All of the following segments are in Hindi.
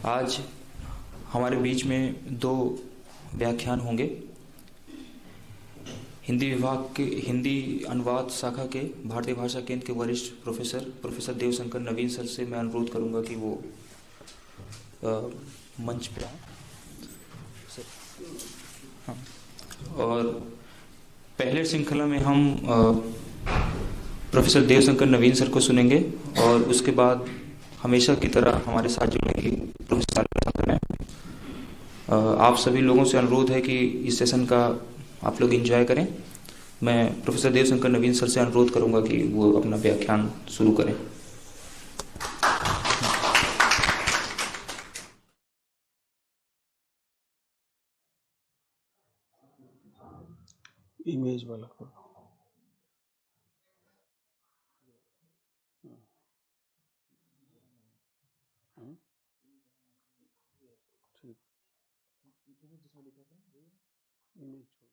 आज हमारे बीच में दो व्याख्यान होंगे। हिंदी विभाग के हिंदी अनुवाद शाखा के भारतीय भाषा केंद्र के वरिष्ठ प्रोफेसर देवशंकर नवीन सर से मैं अनुरोध करूंगा कि वो मंच पे आएं। हाँ। और पहले श्रृंखला में हम प्रोफेसर देवशंकर नवीन सर को सुनेंगे और उसके बाद हमेशा की तरह हमारे साथ जुड़ेंगे प्रोफेसर में। आप सभी लोगों से अनुरोध है कि इस सेशन का आप लोग एंजॉय करें। मैं प्रोफेसर देवशंकर नवीन सर से अनुरोध करूंगा कि वो अपना व्याख्यान शुरू करें। इमेज वाला करो। ठीक, इमेज छोड़।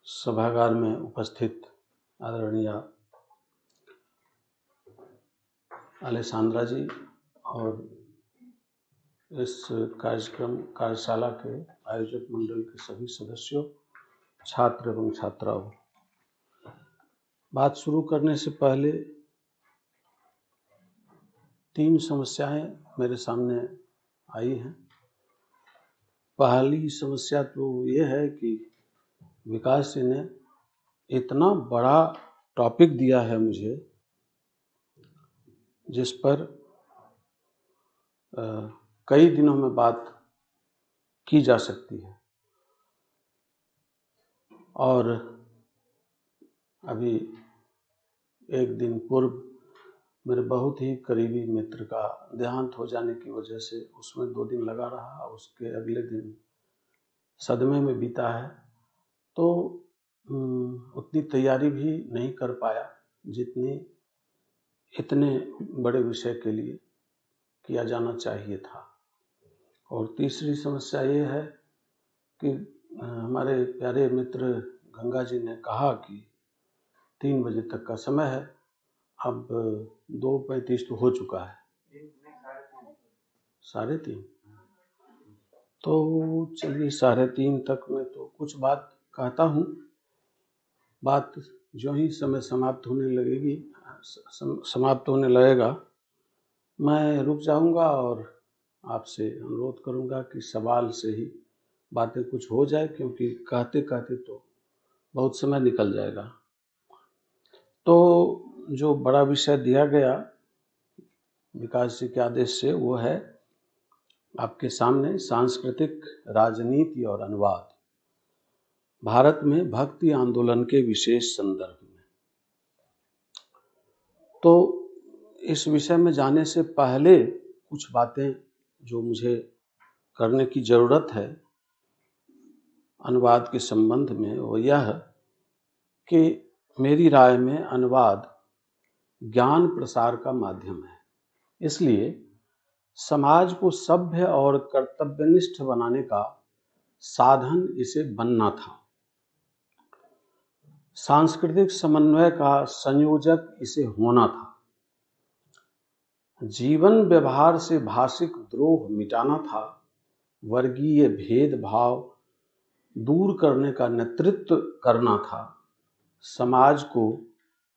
सभागार में उपस्थित आदरणीय अलेसांद्रा जी और इस कार्यशाला के आयोजक मंडल के सभी सदस्यों, छात्र एवं छात्राओं, बात शुरू करने से पहले 3 समस्याएं मेरे सामने आई हैं। पहली समस्या तो ये है कि विकास जी ने इतना बड़ा टॉपिक दिया है मुझे, जिस पर कई दिनों में बात की जा सकती है। और अभी एक दिन पूर्व मेरे बहुत ही करीबी मित्र का देहांत हो जाने की वजह से उसमें 2 दिन लगा रहा, उसके अगले दिन सदमे में बीता है, तो उतनी तैयारी भी नहीं कर पाया जितनी इतने बड़े विषय के लिए किया जाना चाहिए था। और तीसरी समस्या ये है कि हमारे प्यारे मित्र गंगा जी ने कहा कि 3 बजे तक का समय है, अब 2:35 तो हो चुका है, 3:30। तो चलिए 3:30 तक में तो कुछ बात कहता हूँ। बात जो ही समय समाप्त होने लगेगा मैं रुक जाऊंगा और आपसे अनुरोध करूंगा कि सवाल से ही बातें कुछ हो जाए, क्योंकि कहते कहते तो बहुत समय निकल जाएगा। तो जो बड़ा विषय दिया गया विकास जी के आदेश से, वो है आपके सामने सांस्कृतिक राजनीति और अनुवाद, भारत में भक्ति आंदोलन के विशेष संदर्भ में। तो इस विषय में जाने से पहले कुछ बातें जो मुझे करने की जरूरत है अनुवाद के संबंध में, वो यह कि मेरी राय में अनुवाद ज्ञान प्रसार का माध्यम है। इसलिए समाज को सभ्य और कर्तव्यनिष्ठ बनाने का साधन इसे बनना था। सांस्कृतिक समन्वय का संयोजक इसे होना था। जीवन व्यवहार से भाषिक द्रोह मिटाना था। वर्गीय भेदभाव दूर करने का नेतृत्व करना था। समाज को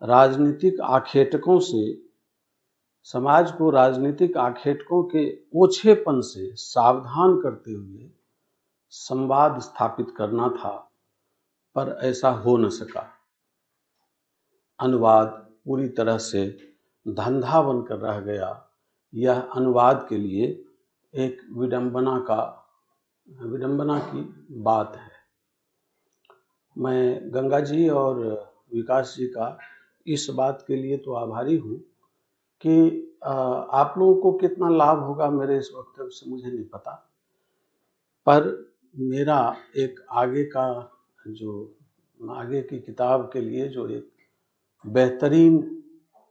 राजनीतिक आखेटकों से समाज को राजनीतिक आखेटकों के ओछेपन से सावधान करते हुए संवाद स्थापित करना था, पर ऐसा हो न सका। अनुवाद पूरी तरह से धंधा बनकर रह गया। यह अनुवाद के लिए एक विडंबना की बात है। मैं गंगा जी और विकास जी का इस बात के लिए तो आभारी हूँ कि आप लोगों को कितना लाभ होगा मेरे इस वक्तव्य से मुझे नहीं पता, पर मेरा एक आगे की किताब के लिए जो एक बेहतरीन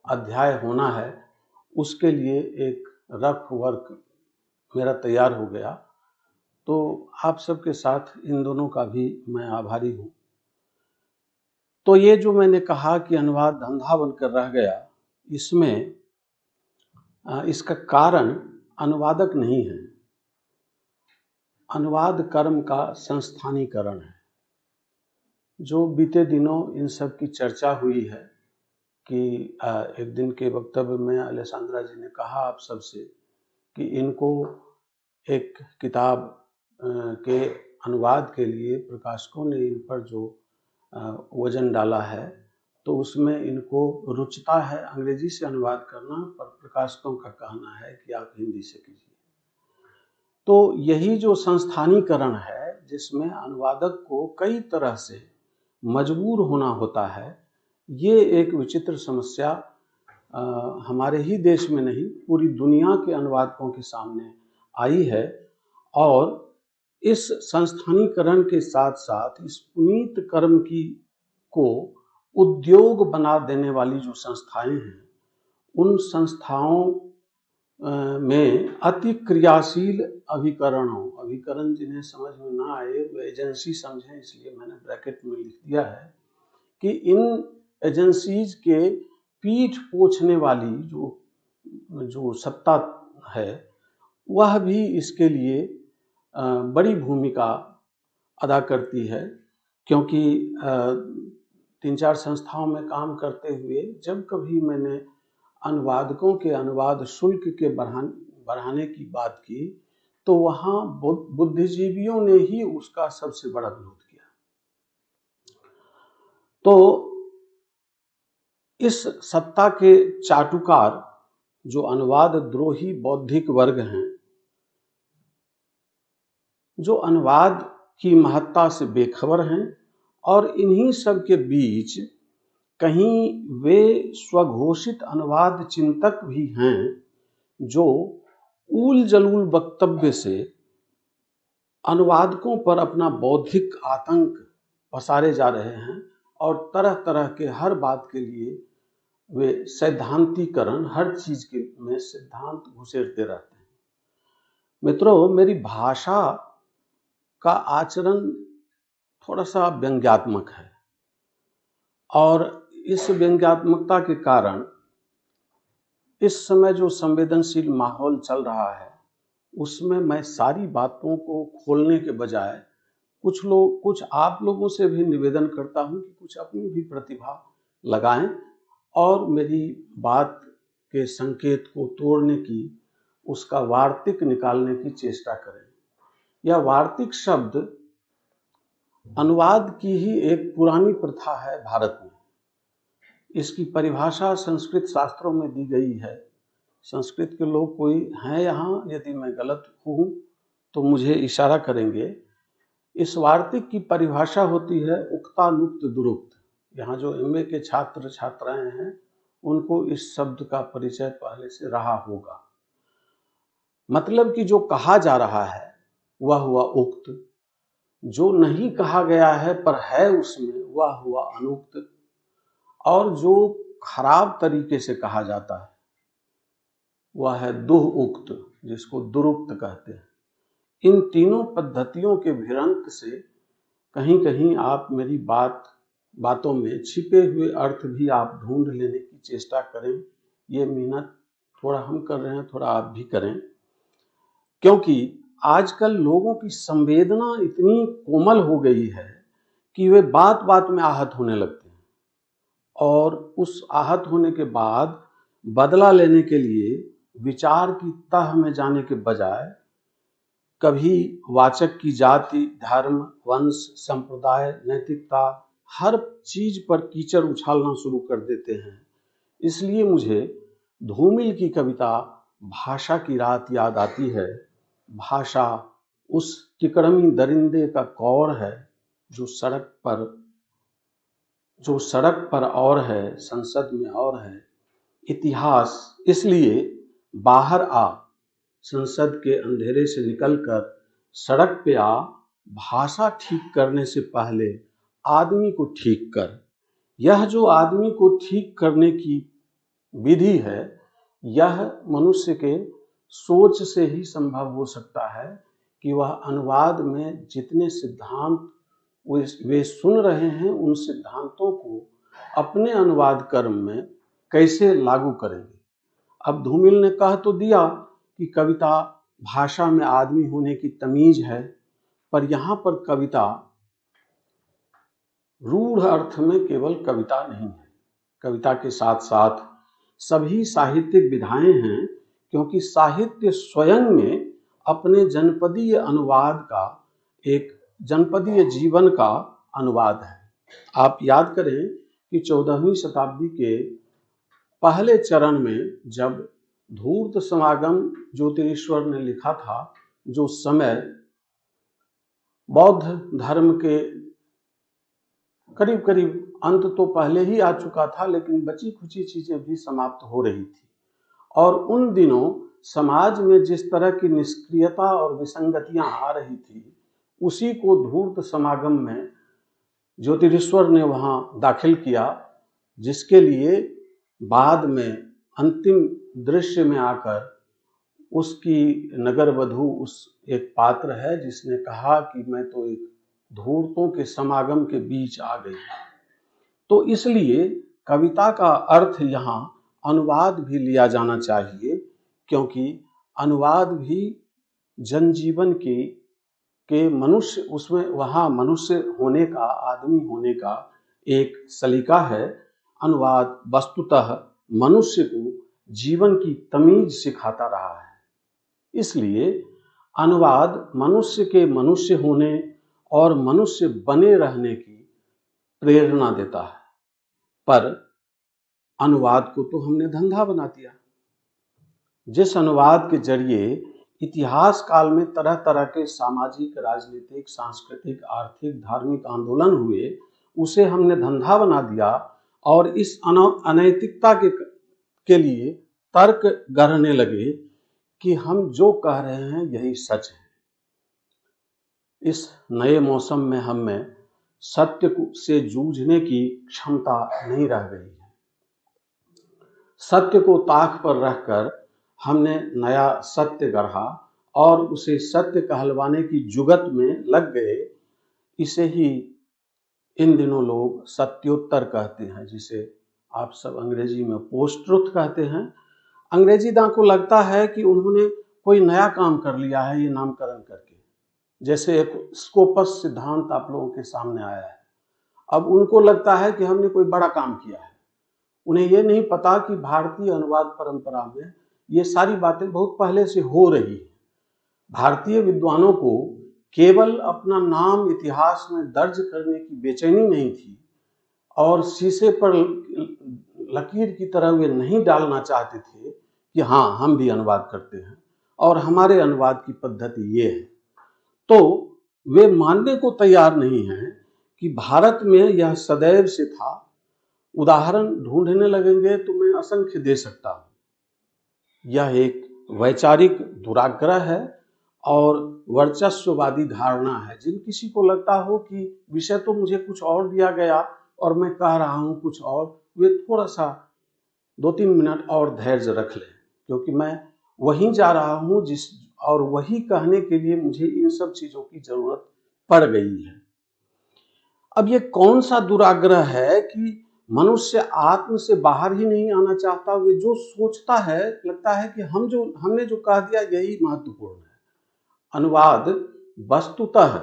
अध्याय होना है, उसके लिए एक रफ वर्क मेरा तैयार हो गया। तो आप सबके साथ इन दोनों का भी मैं आभारी हूँ। तो ये जो मैंने कहा कि अनुवाद धंधा बनकर रह गया, इसमें इसका कारण अनुवादक नहीं है, अनुवाद कर्म का संस्थानीकरण है। जो बीते दिनों इन सब की चर्चा हुई है कि एक दिन के वक्तव्य में अलेसांद्रा जी ने कहा आप सबसे कि इनको एक किताब के अनुवाद के लिए प्रकाशकों ने इन पर जो वजन डाला है, तो उसमें इनको रुचता है अंग्रेजी से अनुवाद करना, पर प्रकाशकों का कहना है कि आप हिंदी से कीजिए। तो यही जो संस्थानीकरण है, जिसमें अनुवादक को कई तरह से मजबूर होना होता है, ये एक विचित्र समस्या हमारे ही देश में नहीं, पूरी दुनिया के अनुवादकों के सामने आई है। और इस संस्थानीकरण के साथ साथ इस पुनीत कर्म को उद्योग बना देने वाली जो संस्थाएं हैं, उन संस्थाओं में अति क्रियाशील अभिकरण जिन्हें समझ में ना आए वो एजेंसी समझें, इसलिए मैंने ब्रैकेट में लिख दिया है कि इन एजेंसीज के पीठ पोछने वाली जो सत्ता है, वह भी इसके लिए बड़ी भूमिका अदा करती है। क्योंकि 3-4 संस्थाओं में काम करते हुए जब कभी मैंने अनुवादकों के अनुवाद शुल्क के बढ़ाने की बात की, तो वहाँ बुद्धिजीवियों ने ही उसका सबसे बड़ा विरोध किया। तो इस सत्ता के चाटुकार जो अनुवाद द्रोही बौद्धिक वर्ग हैं, जो अनुवाद की महत्ता से बेखबर हैं, और इन्हीं सब के बीच कहीं वे स्वघोषित अनुवाद चिंतक भी हैं जो ऊल जलूल वक्तव्य से अनुवादकों पर अपना बौद्धिक आतंक पसारे जा रहे हैं, और तरह तरह के हर बात के लिए वे सैद्धांतिकरण, हर चीज के में सिद्धांत घुसेड़ते रहते हैं। मित्रों, मेरी भाषा का आचरण थोड़ा सा व्यंग्यात्मक है, और इस व्यंग्यात्मकता के कारण इस समय जो संवेदनशील माहौल चल रहा है, उसमें मैं सारी बातों को खोलने के बजाय कुछ आप लोगों से भी निवेदन करता हूं कि कुछ अपनी भी प्रतिभा लगाएं और मेरी बात के संकेत को तोड़ने की, उसका वार्तिक निकालने की चेष्टा करें। यह वार्तिक शब्द अनुवाद की ही एक पुरानी प्रथा है भारत में। इसकी परिभाषा संस्कृत शास्त्रों में दी गई है। संस्कृत के लोग कोई हैं यहाँ, यदि मैं गलत हूँ तो मुझे इशारा करेंगे। इस वार्तिक की परिभाषा होती है उक्तानुक्त दुरुक्त। यहाँ जो MA के छात्र छात्राएं हैं, उनको इस शब्द का परिचय पहले से रहा होगा। मतलब कि जो कहा जा रहा है वह हुआ उक्त, जो नहीं कहा गया है पर है उसमें वह हुआ अनुक्त, और जो खराब तरीके से कहा जाता है वह है दुह उक्त, जिसको दुरुक्त कहते हैं। इन तीनों पद्धतियों के भिड़ंत से कहीं कहीं आप मेरी बातों में छिपे हुए अर्थ भी आप ढूंढ लेने की चेष्टा करें। ये मेहनत थोड़ा हम कर रहे हैं, थोड़ा आप भी करें, क्योंकि आजकल लोगों की संवेदना इतनी कोमल हो गई है कि वे बात बात में आहत होने लगते हैं, और उस आहत होने के बाद बदला लेने के लिए विचार की तह में जाने के बजाय कभी वाचक की जाति, धर्म, वंश, संप्रदाय, नैतिकता, हर चीज पर कीचड़ उछालना शुरू कर देते हैं। इसलिए मुझे धूमिल की कविता भाषा की रात याद आती है। भाषा उस किकड़मी दरिंदे का कौर है जो सड़क पर और है, संसद में और है। इतिहास इसलिए बाहर आ, संसद के अंधेरे से निकलकर सड़क पे आ, भाषा ठीक करने से पहले आदमी को ठीक कर। यह जो आदमी को ठीक करने की विधि है, यह मनुष्य के सोच से ही संभव हो सकता है कि वह अनुवाद में जितने सिद्धांत वे सुन रहे हैं, उन सिद्धांतों को अपने अनुवाद कर्म में कैसे लागू करेंगे। अब धूमिल ने कह तो दिया कि कविता भाषा में आदमी होने की तमीज है, पर यहाँ पर कविता रूढ़ अर्थ में केवल कविता नहीं है। कविता के साथ साथ सभी साहित्यिक विधाएं हैं, क्योंकि साहित्य स्वयं में अपने जनपदीय अनुवाद का एक जनपदीय जीवन का अनुवाद है। आप याद करें कि 14वीं शताब्दी के पहले चरण में जब धूर्त समागम ज्योतिरीश्वर ने लिखा था, जो समय बौद्ध धर्म के करीब करीब अंत तो पहले ही आ चुका था, लेकिन बची खुची चीजें भी समाप्त हो रही थी। और उन दिनों समाज में जिस तरह की निष्क्रियता और विसंगतियां आ रही थी, उसी को धूर्त समागम में ज्योतिरीश्वर ने वहां दाखिल किया, जिसके लिए बाद में अंतिम दृश्य में आकर उसकी नगर वधू उस एक पात्र है जिसने कहा कि मैं तो एक धूर्तों के समागम के बीच आ गई। तो इसलिए कविता का अर्थ यहाँ अनुवाद भी लिया जाना चाहिए, क्योंकि अनुवाद भी जनजीवन के मनुष्य, उसमें वहाँ मनुष्य होने का, आदमी होने का एक सलीका है। अनुवाद वस्तुतः मनुष्य को जीवन की तमीज सिखाता रहा है। इसलिए अनुवाद मनुष्य के मनुष्य होने और मनुष्य बने रहने की प्रेरणा देता है। पर अनुवाद को तो हमने धंधा बना दिया। जिस अनुवाद के जरिए इतिहास काल में तरह तरह के सामाजिक, राजनीतिक, सांस्कृतिक, आर्थिक, धार्मिक आंदोलन हुए, उसे हमने धंधा बना दिया और इस अनैतिकता के लिए तर्क गढ़ने लगे कि हम जो कह रहे हैं यही सच है। इस नए मौसम में हम में सत्य से जूझने की क्षमता नहीं रह गई है। सत्य को ताक पर रखकर हमने नया सत्य गढ़ा और उसे सत्य कहलवाने की जुगत में लग गए। इसे ही इन दिनों लोग सत्योत्तर कहते हैं, जिसे आप सब अंग्रेजी में पोस्ट ट्रुथ कहते हैं। अंग्रेजी दां को लगता है कि उन्होंने कोई नया काम कर लिया है ये नामकरण करके, जैसे एक स्कोपस सिद्धांत आप लोगों के सामने आया है। अब उनको लगता है कि हमने कोई बड़ा काम किया है। उन्हें ये नहीं पता कि भारतीय अनुवाद परंपरा में ये सारी बातें बहुत पहले से हो रही है। भारतीय विद्वानों को केवल अपना नाम इतिहास में दर्ज करने की बेचैनी नहीं थी और शीशे पर लकीर की तरह वे नहीं डालना चाहते थे कि हाँ, हम भी अनुवाद करते हैं और हमारे अनुवाद की पद्धति ये है। तो वे मानने को तैयार नहीं हैं कि भारत में यह सदैव से था। उदाहरण ढूंढने लगेंगे तो मैं असंख्य दे सकता हूं। यह एक वैचारिक दुराग्रह है और वर्चस्ववादी धारणा है। जिन किसी को लगता हो कि विषय तो मुझे कुछ और दिया गया और मैं कह रहा हूं कुछ और, वे थोड़ा सा 2-3 मिनट और धैर्य रख लें, क्योंकि मैं वहीं जा रहा हूं और वही कहने के लिए मुझे इन सब चीजों की जरूरत पड़ गई है। अब ये कौन सा दुराग्रह है कि मनुष्य आत्म से बाहर ही नहीं आना चाहता। वे जो सोचता है, लगता है कि हमने जो कह दिया यही महत्वपूर्ण है। अनुवाद वस्तुतः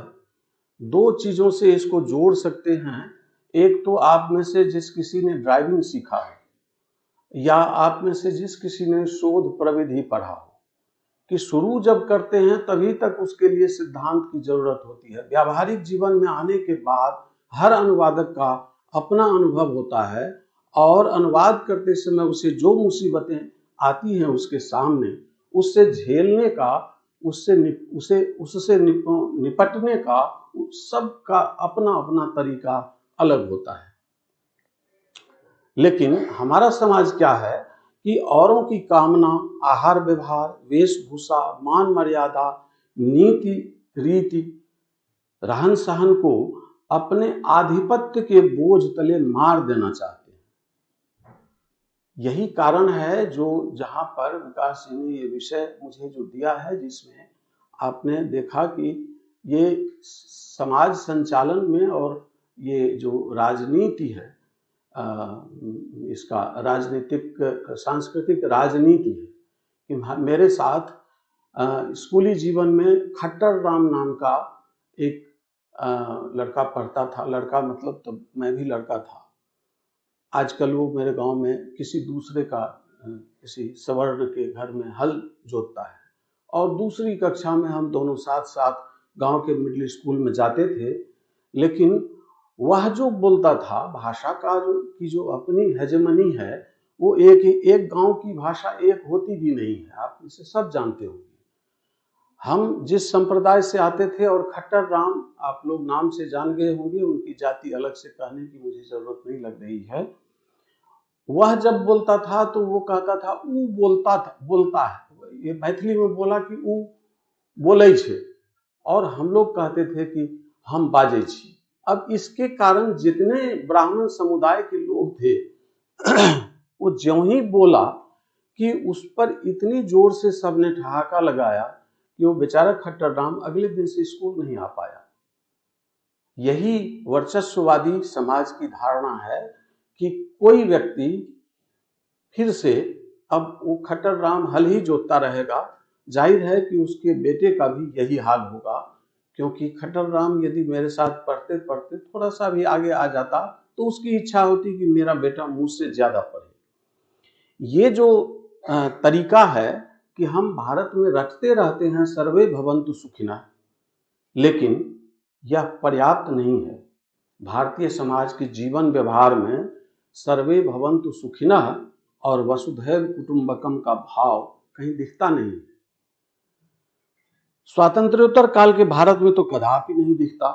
2 चीजों से इसको जोड़ सकते हैं। एक तो आप में से जिस किसी ने ड्राइविंग सीखा है, या आप में से जिस किसी ने शोध प्रविधि पढ़ा हो कि शुरू जब करते हैं तभी तक उसके लिए सिद्धांत की जरूरत होती है। व्यावहारिक जीवन में आने के बाद हर अनुवादक का अपना अनुभव होता है और अनुवाद करते समय उसे जो मुसीबतें आती हैं उसके सामने, उससे झेलने का, उससे निपटने का सबका अपना अपना तरीका अलग होता है। लेकिन हमारा समाज क्या है कि औरों की कामना, आहार व्यवहार, वेशभूषा, मान मर्यादा, नीति रीति, रहन सहन को अपने आधिपत्य के बोझ तले मार देना चाहते हैं। यही कारण है जो जहां पर विकास जी ने ये विषय मुझे जो दिया है, जिसमें आपने देखा कि ये समाज संचालन में और ये जो राजनीति है, इसका राजनीतिक सांस्कृतिक राजनीति है कि मेरे साथ स्कूली जीवन में खट्टर राम नाम का एक लड़का पढ़ता था। लड़का मतलब तब मैं भी लड़का था। आजकल वो मेरे गांव में किसी दूसरे का किसी सवर्ण के घर में हल जोतता है और दूसरी कक्षा में हम दोनों साथ साथ गांव के मिडिल स्कूल में जाते थे। लेकिन वह जो बोलता था, भाषा का जो अपनी हेजेमनी है, वो एक गांव की भाषा एक होती भी नहीं है। आप इसे सब जानते होंगे। हम जिस संप्रदाय से आते थे, और खट्टर राम आप लोग नाम से जान गए होंगे, उनकी जाति अलग से कहने की मुझे जरूरत नहीं लग रही है। वह जब बोलता था तो वो कहता था ऊ बोलता है। ये मैथिली में बोला कि ऊ बोले छे, और हम लोग कहते थे कि हम बाजे छी। अब इसके कारण जितने ब्राह्मण समुदाय के लोग थे वो ज्यों ही बोला कि उस पर इतनी जोर से सबने ठहाका लगाया कि वो बेचारा खट्टर राम अगले दिन से स्कूल नहीं आ पाया। यही वर्चस्ववादी समाज की धारणा है कि कोई व्यक्ति फिर से, अब वो खट्टर राम हल ही जोतता रहेगा, जाहिर है कि उसके बेटे का भी यही हाल होगा, क्योंकि खट्टर राम यदि मेरे साथ पढ़ते पढ़ते थोड़ा सा भी आगे आ जाता तो उसकी इच्छा होती कि मेरा बेटा मुझसे ज्यादा पढ़े। ये जो तरीका है कि हम भारत में रटते रहते हैं सर्वे भवन्तु सुखिनः, लेकिन यह पर्याप्त नहीं है। भारतीय समाज के जीवन व्यवहार में सर्वे भवन्तु सुखिनः और वसुधैव कुटुंबकम का भाव कहीं दिखता नहीं है। स्वातंत्र्योत्तर काल के भारत में तो कदापि नहीं दिखता।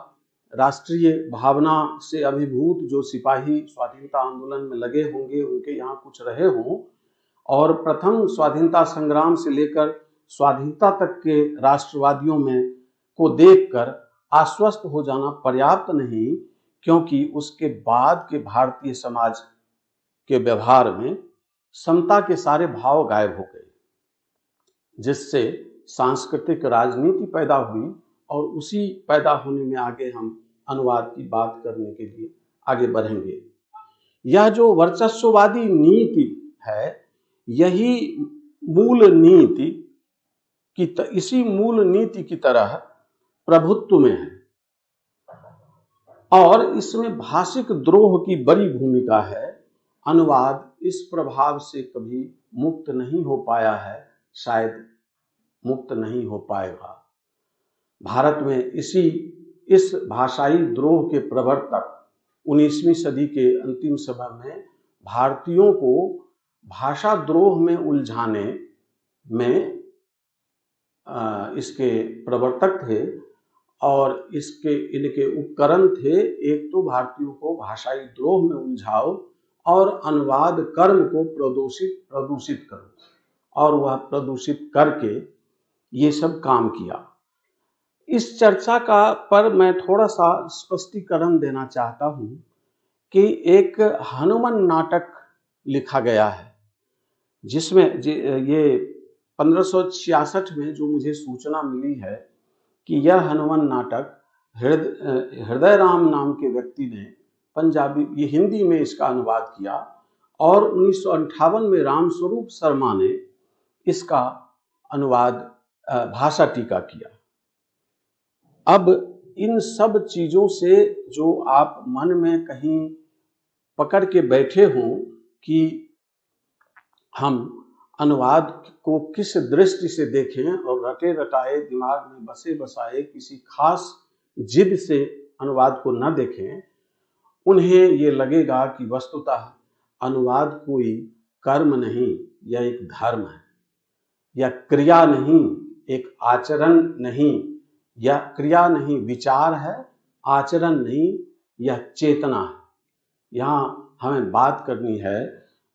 राष्ट्रीय भावना से अभिभूत जो सिपाही स्वाधीनता आंदोलन में लगे होंगे, उनके यहाँ कुछ रहे हों, और प्रथम स्वाधीनता संग्राम से लेकर स्वाधीनता तक के राष्ट्रवादियों में को देखकर आश्वस्त हो जाना पर्याप्त नहीं, क्योंकि उसके बाद के भारतीय समाज के व्यवहार में समता के सारे भाव गायब हो गए, जिससे सांस्कृतिक राजनीति पैदा हुई। और उसी पैदा होने में आगे हम अनुवाद की बात करने के लिए आगे बढ़ेंगे। यह जो वर्चस्ववादी नीति है, यही मूल नीति की इसी मूल नीति की तरह प्रभुत्व में है, और इसमें भाषिक द्रोह की बड़ी भूमिका है। अनुवाद इस प्रभाव से कभी मुक्त नहीं हो पाया है, शायद मुक्त नहीं हो पाएगा। भारत में इस भाषाई द्रोह के प्रवर्तक 19वीं सदी के अंतिम समय में भारतीयों को भाषा द्रोह में उलझाने में इसके प्रवर्तक थे, और इनके उपकरण थे। एक तो भारतीयों को भाषाई द्रोह में उलझाओ और अनुवाद कर्म को प्रदूषित करो, और वह प्रदूषित करके ये सब काम किया। इस चर्चा पर मैं थोड़ा सा स्पष्टीकरण देना चाहता हूं कि एक हनुमान नाटक लिखा गया है, जिसमें ये 1566 में जो मुझे सूचना मिली है कि यह हनुमान नाटक हृदय राम नाम के व्यक्ति ने पंजाबी, ये हिंदी में इसका अनुवाद किया, और 1958 में रामस्वरूप शर्मा ने इसका अनुवाद भाषा टीका किया। अब इन सब चीजों से जो आप मन में कहीं पकड़ के बैठे हों कि हम अनुवाद को किस दृष्टि से देखें और रटे रटाए दिमाग में बसे बसाए किसी खास जिद से अनुवाद को न देखें, उन्हें ये लगेगा कि वस्तुतः अनुवाद कोई कर्म नहीं या एक धर्म है, या क्रिया नहीं एक आचरण नहीं, या क्रिया नहीं विचार है, आचरण नहीं यह चेतना है। यहाँ हमें बात करनी है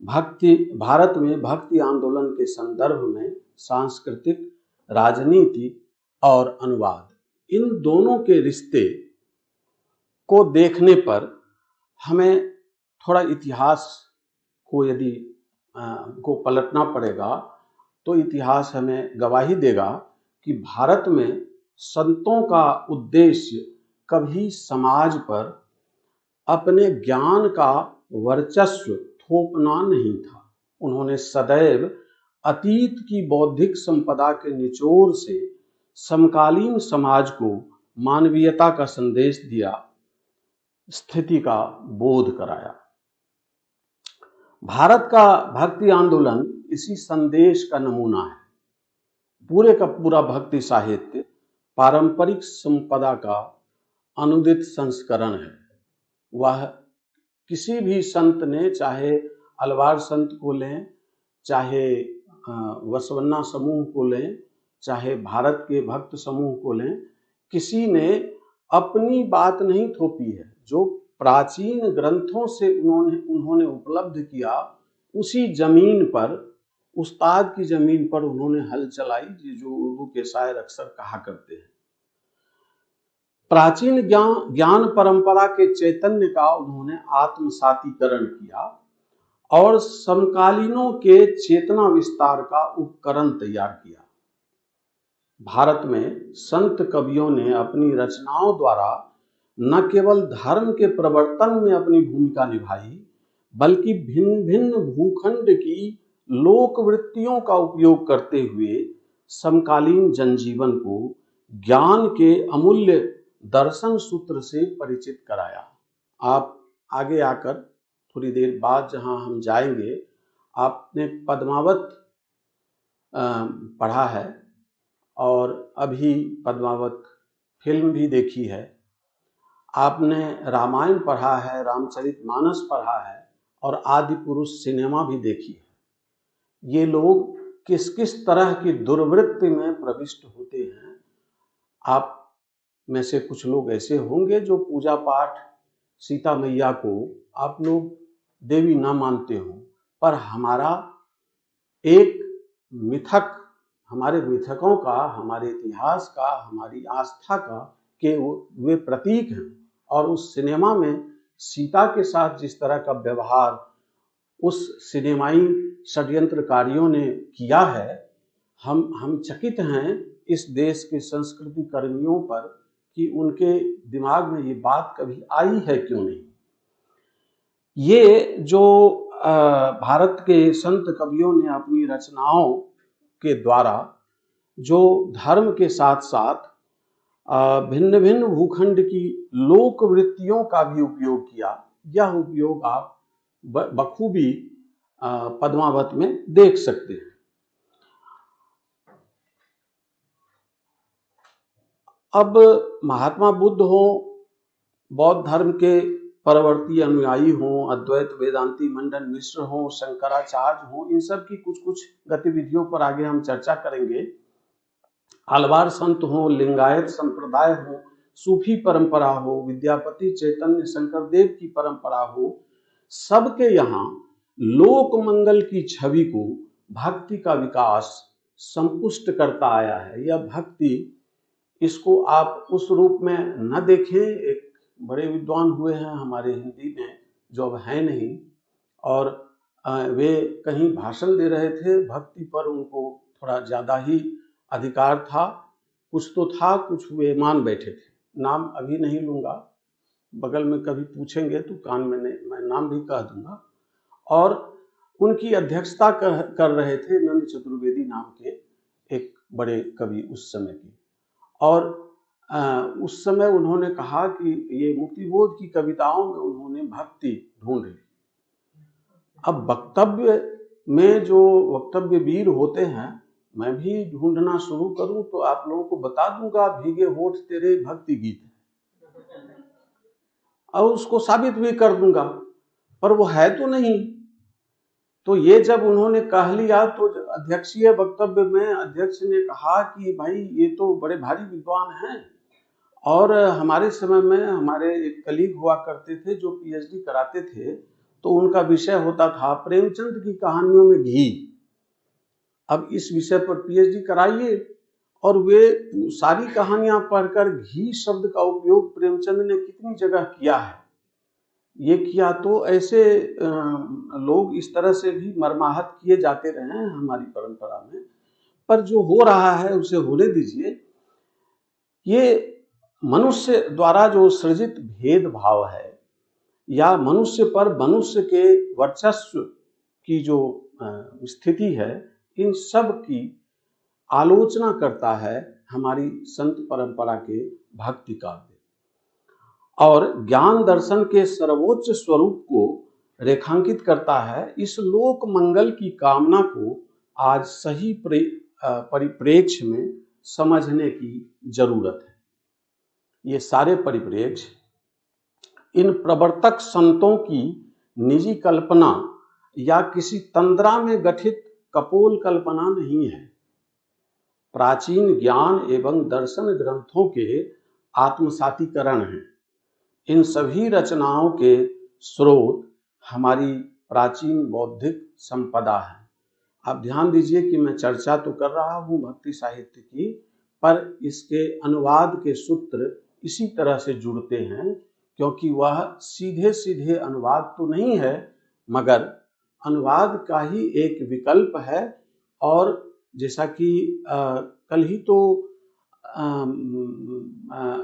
भारत में भक्ति आंदोलन के संदर्भ में सांस्कृतिक, राजनीति और अनुवाद, इन दोनों के रिश्ते को देखने पर हमें थोड़ा इतिहास को यदि को पलटना पड़ेगा तो इतिहास हमें गवाही देगा कि भारत में संतों का उद्देश्य कभी समाज पर अपने ज्ञान का वर्चस्व थोपना नहीं था। उन्होंने सदैव अतीत की बौद्धिक संपदा के निचोड़ से समकालीन समाज को मानवीयता का संदेश दिया, स्थिति का बोध कराया। भारत का भक्ति आंदोलन इसी संदेश का नमूना है। पूरे का पूरा भक्ति साहित्य पारंपरिक संपदा का अनुदित संस्करण है। वह किसी भी संत ने, चाहे अलवार संत को लें, चाहे वसवन्ना समूह को लें, चाहे भारत के भक्त समूह को लें, किसी ने अपनी बात नहीं थोपी है। जो प्राचीन ग्रंथों से उन्होंने उपलब्ध किया, उसी जमीन पर, उस्ताद की जमीन पर उन्होंने हल चलाई, जो उर्दू के शायर अक्सर कहा करते हैं। प्राचीन ज्ञान परंपरा के चैतन्य का उन्होंने आत्मसातीकरण किया और समकालीनों के चेतना विस्तार का उपकरण तैयार किया। भारत में संत कवियों ने अपनी रचनाओं द्वारा न केवल धर्म के प्रवर्तन में अपनी भूमिका निभाई, बल्कि भिन्न भिन्न भूखंड की लोक वृत्तियों का उपयोग करते हुए समकालीन जनजीवन को ज्ञान के अमूल्य दर्शन सूत्र से परिचित कराया। आप आगे आकर थोड़ी देर बाद जहां हम जाएंगे, आपने पद्मावत पढ़ा है और अभी पद्मावत फिल्म भी देखी है। आपने रामायण पढ़ा है, रामचरितमानस पढ़ा है और आदि पुरुष सिनेमा भी देखी है। ये लोग किस किस तरह की दुर्वृत्ति में प्रविष्ट होते हैं। आप में से कुछ लोग ऐसे होंगे जो पूजा पाठ सीता मैया को आप लोग देवी ना मानते हो, पर हमारा एक मिथक, हमारे मिथकों का, हमारे इतिहास का, हमारी आस्था का के वे प्रतीक हैं। और उस सिनेमा में सीता के साथ जिस तरह का व्यवहार उस सिनेमाई षड्यंत्रकारियों ने किया है, हम चकित हैं इस देश के संस्कृति कर्मियों पर कि उनके दिमाग में ये बात कभी आई है क्यों नहीं। ये जो भारत के संत कवियों ने अपनी रचनाओं के द्वारा जो धर्म के साथ साथ भिन्न भिन्न भूखंड की लोक वृत्तियों का भी उपयोग किया, यह उपयोग आप बखूबी पद्मावत में देख सकते हैं। अब महात्मा बुद्ध हो, बौद्ध धर्म के परवर्ती अनुयायी हों, अद्वैत वेदांती मंडन मिश्र हों, शंकराचार्य हों, इन सब की कुछ कुछ गतिविधियों पर आगे हम चर्चा करेंगे। अलवार संत हों, लिंगायत संप्रदाय हो, सूफी परंपरा हो, विद्यापति चैतन्य शंकरदेव की परंपरा हो, सबके यहाँ लोक मंगल की छवि को भक्ति का विकास संपुष्ट करता आया है। यह भक्ति, इसको आप उस रूप में न देखें। एक बड़े विद्वान हुए हैं हमारे हिंदी में, जो अब हैं नहीं, और वे कहीं भाषण दे रहे थे भक्ति पर, उनको थोड़ा ज़्यादा ही अधिकार था, कुछ तो था, कुछ वे मान बैठे थे। नाम अभी नहीं लूँगा, बगल में कभी पूछेंगे तो कान में मैं नाम भी कह दूंगा। और उनकी अध्यक्षता कर रहे थे नंद चतुर्वेदी नाम के एक बड़े कवि उस समय के। और उस समय उन्होंने कहा कि ये मुक्तिबोध की कविताओं में उन्होंने भक्ति ढूंढी। अब वक्तव्य में जो वक्तव्य वीर होते हैं, मैं भी ढूंढना शुरू करूं तो आप लोगों को बता दूंगा, भीगे होठ तेरे भक्ति गीत और उसको साबित भी कर दूंगा, पर वो है तो नहीं। तो ये जब उन्होंने कह लिया तो अध्यक्षीय वक्तव्य में अध्यक्ष ने कहा कि भाई ये तो बड़े भारी विद्वान हैं, और हमारे समय में हमारे एक कलीग हुआ करते थे जो पीएचडी कराते थे, तो उनका विषय होता था प्रेमचंद की कहानियों में घी। अब इस विषय पर पीएचडी कराइए, और वे सारी कहानियां पढ़कर घी शब्द का उपयोग प्रेमचंद ने कितनी जगह किया है, ये किया। तो ऐसे लोग इस तरह से भी मर्माहत किए जाते रहे हैं हमारी परंपरा में, पर जो हो रहा है उसे होने दीजिए। ये मनुष्य द्वारा जो सृजित भेदभाव है, या मनुष्य पर मनुष्य के वर्चस्व की जो स्थिति है, इन सब की आलोचना करता है हमारी संत परंपरा के भक्ति काव्य, और ज्ञान दर्शन के सर्वोच्च स्वरूप को रेखांकित करता है। इस लोक मंगल की कामना को आज सही परिप्रेक्ष्य में समझने की जरूरत है। ये सारे परिप्रेक्ष्य इन प्रवर्तक संतों की निजी कल्पना या किसी तंद्रा में गठित कपोल कल्पना नहीं है। प्राचीन ज्ञान एवं दर्शन ग्रंथों के आत्मसातीकरण हैं। इन सभी रचनाओं के स्रोत हमारी प्राचीन बौद्धिक संपदा है। आप ध्यान दीजिए कि मैं चर्चा तो कर रहा हूँ भक्ति साहित्य की, पर इसके अनुवाद के सूत्र इसी तरह से जुड़ते हैं, क्योंकि वह सीधे सीधे अनुवाद तो नहीं है, मगर अनुवाद का ही एक विकल्प है। और जैसा कि कल ही तो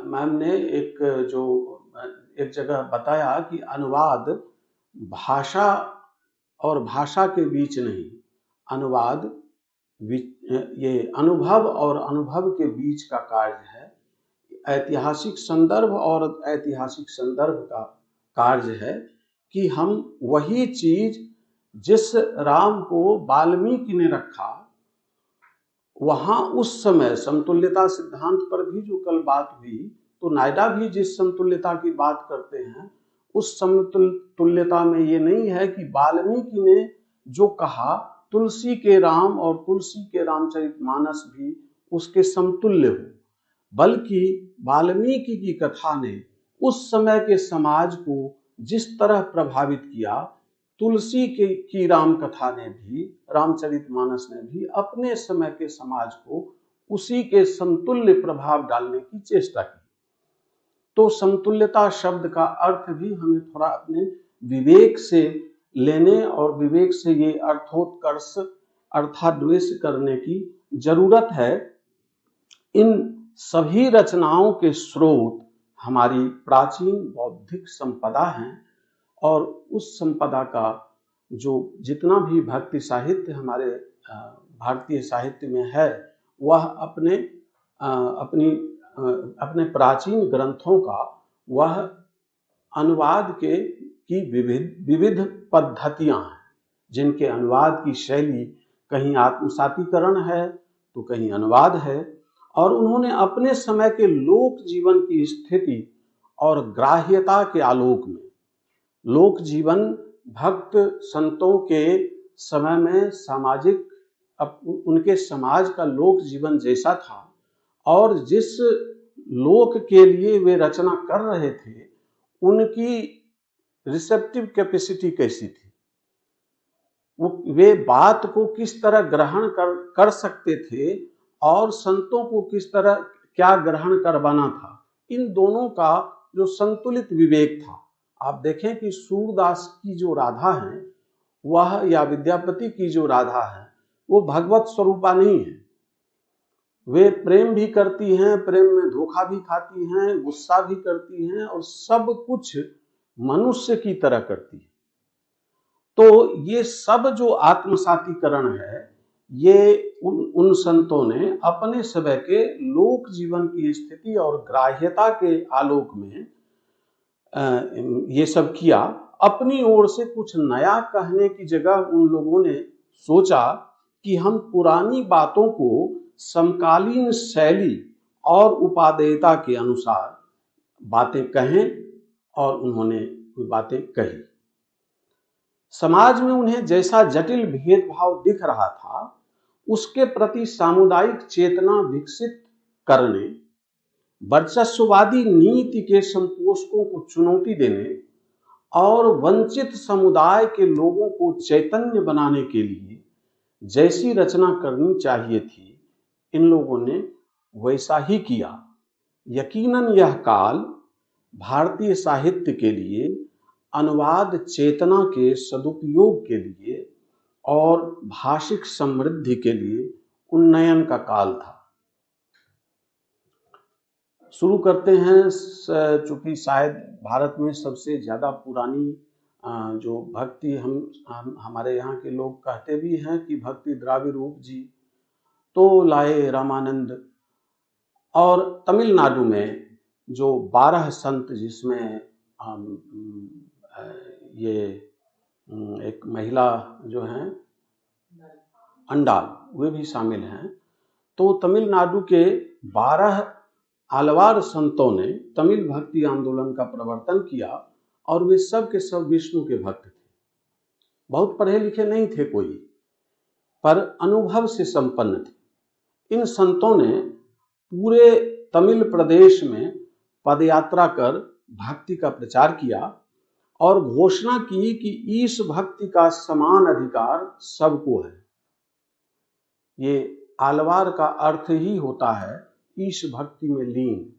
मैम ने एक जगह बताया कि अनुवाद भाषा और भाषा के बीच नहीं, अनुवाद ये अनुभव और अनुभव के बीच का कार्य है, ऐतिहासिक संदर्भ और ऐतिहासिक संदर्भ का कार्य है, कि हम वही चीज जिस राम को वाल्मीकि ने रखा, वहां उस समय समतुल्यता सिद्धांत पर भी जो कल बात हुई, तो नायडा भी जिस समतुल्यता की बात करते हैं, उस समतुल्यता में ये नहीं है कि वाल्मीकि ने जो कहा तुलसी के राम और तुलसी के रामचरितमानस भी उसके समतुल्य हो, बल्कि वाल्मीकि की कथा ने उस समय के समाज को जिस तरह प्रभावित किया, तुलसी की राम कथा ने भी, रामचरितमानस ने भी अपने समय के समाज को उसी के समतुल्य प्रभाव डालने की चेष्टा की। तो समतुल्यता शब्द का अर्थ भी हमें थोड़ा अपने विवेक से लेने और विवेक से ये अर्थोत्कर्ष अर्थाद्वेष करने की जरूरत है। इन सभी रचनाओं के स्रोत हमारी प्राचीन बौद्धिक संपदा हैं, और उस संपदा का जो जितना भी भक्ति साहित्य हमारे भारतीय साहित्य में है, वह अपने प्राचीन ग्रंथों का वह अनुवाद की विविध पद्धतियां हैं, जिनके अनुवाद की शैली कहीं आत्मसातीकरण है तो कहीं अनुवाद है, और उन्होंने अपने समय के लोक जीवन की स्थिति और ग्राह्यता के आलोक में, लोक जीवन भक्त संतों के समय में सामाजिक उनके समाज का लोक जीवन जैसा था, और जिस लोक के लिए वे रचना कर रहे थे, उनकी रिसेप्टिव कैपेसिटी कैसी थी, वे बात को किस तरह ग्रहण कर सकते थे, और संतों को किस तरह क्या ग्रहण करवाना था। इन दोनों का जो संतुलित विवेक था। आप देखें कि सूरदास की जो राधा है वह, या विद्यापति की जो राधा है, वो भगवत स्वरूपा नहीं है। वे प्रेम भी करती हैं, प्रेम में धोखा भी खाती हैं, गुस्सा भी करती हैं, और सब कुछ मनुष्य की तरह करती है। तो ये सब जो आत्मसातीकरण है, ये उन संतों ने अपने समय के लोक जीवन की स्थिति और ग्राह्यता के आलोक में ये सब किया। अपनी ओर से कुछ नया कहने की जगह उन लोगों ने सोचा कि हम पुरानी बातों को समकालीन शैली और उपादेयता के अनुसार बातें कहें, और उन्होंने बातें कही। समाज में उन्हें जैसा जटिल भेदभाव दिख रहा था, उसके प्रति सामुदायिक चेतना विकसित करने, वर्चस्ववादी नीति के संपोषकों को चुनौती देने और वंचित समुदाय के लोगों को चैतन्य बनाने के लिए जैसी रचना करनी चाहिए थी, इन लोगों ने वैसा ही किया। यकीनन यह काल भारतीय साहित्य के लिए, अनुवाद चेतना के सदुपयोग के लिए और भाषिक समृद्धि के लिए उन्नयन का काल था। शुरू करते हैं। चूंकि शायद भारत में सबसे ज्यादा पुरानी जो भक्ति हम हमारे यहाँ के लोग कहते भी हैं कि भक्ति द्राविड़ रूप जी तो लाए रामानंद, और तमिलनाडु में जो 12 संत, जिसमें ये एक महिला जो हैं अंडाल, वे भी शामिल हैं। तो तमिलनाडु के 12 आलवार संतों ने तमिल भक्ति आंदोलन का प्रवर्तन किया, और वे सब के सब विष्णु के भक्त थे। बहुत पढ़े लिखे नहीं थे कोई, पर अनुभव से संपन्न थे। इन संतों ने पूरे तमिल प्रदेश में पदयात्रा कर भक्ति का प्रचार किया और घोषणा की कि ईश भक्ति का समान अधिकार सबको है। ये आलवार का अर्थ ही होता है ईश भक्ति में लीन।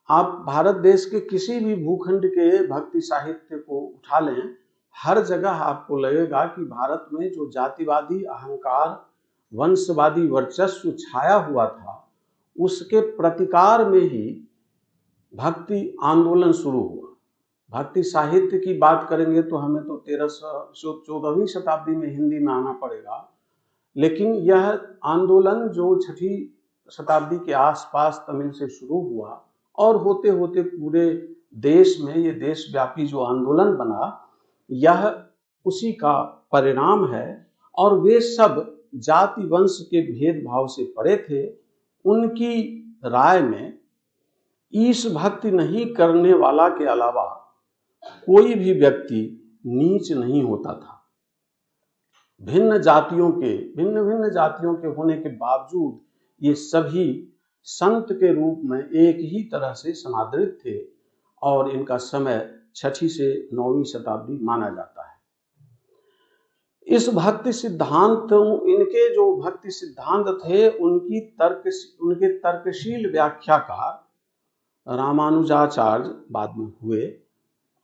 आप भारत देश के किसी भी भूखंड के भक्ति साहित्य को उठा लें, हर जगह आपको लगेगा कि भारत में जो जातिवादी अहंकार, वंशवादी वर्चस्व छाया हुआ था, उसके प्रतिकार में ही भक्ति आंदोलन शुरू हुआ। भक्ति साहित्य की बात करेंगे तो हमें तो 1314वीं शताब्दी में हिंदी में आना पड़ेगा, लेकिन यह आंदोलन जो 6वीं शताब्दी के आसपास तमिल से शुरू हुआ और होते होते पूरे देश में ये देशव्यापी जो आंदोलन बना, यह उसी का परिणाम है। और वे सब जाति वंश के भेदभाव से परे थे। उनकी राय में ईश भक्ति नहीं करने वाला के अलावा कोई भी व्यक्ति नीच नहीं होता था। भिन्न भिन्न जातियों के होने के बावजूद ये सभी संत के रूप में एक ही तरह से समादृत थे, और इनका समय 6वीं से 9वीं शताब्दी माना जाता है। इस भक्ति सिद्धांत, इनके जो भक्ति सिद्धांत थे, उनके तर्कशील व्याख्याकार रामानुजाचार्य बाद में हुए,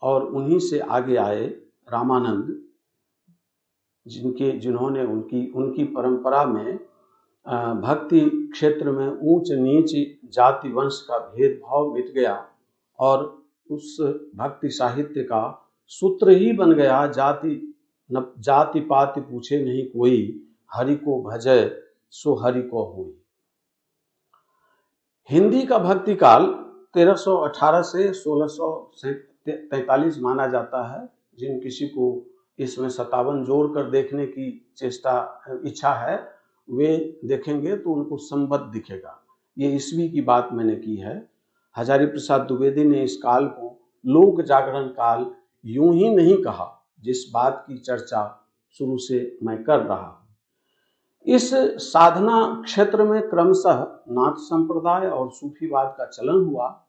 और उन्हीं से आगे आए रामानंद, जिन्होंने उनकी परंपरा में भक्ति क्षेत्र में ऊंच नीच जाति वंश का भेदभाव मिट गया, और उस भक्ति साहित्य का सूत्र ही बन गया, जाति पाति पूछे नहीं कोई, हरि को भजय सो हरि को होई। हिंदी का भक्ति काल 1318 से 1643 माना जाता है। जिन किसी को इसमें 57 जोड़कर देखने की इच्छा है, वे देखेंगे तो उनको संबद्ध दिखेगा। ये ईस्वी की बात मैंने की है। हजारी प्रसाद द्विवेदी ने इस काल को लोक जागरण काल यूं ही नहीं कहा, जिस बात की चर्चा शुरू से मैं कर रहा हूं। इस साधना क्षेत्र में क्रमशः नाथ संप्रदाय और सूफीवाद का चलन हुआ।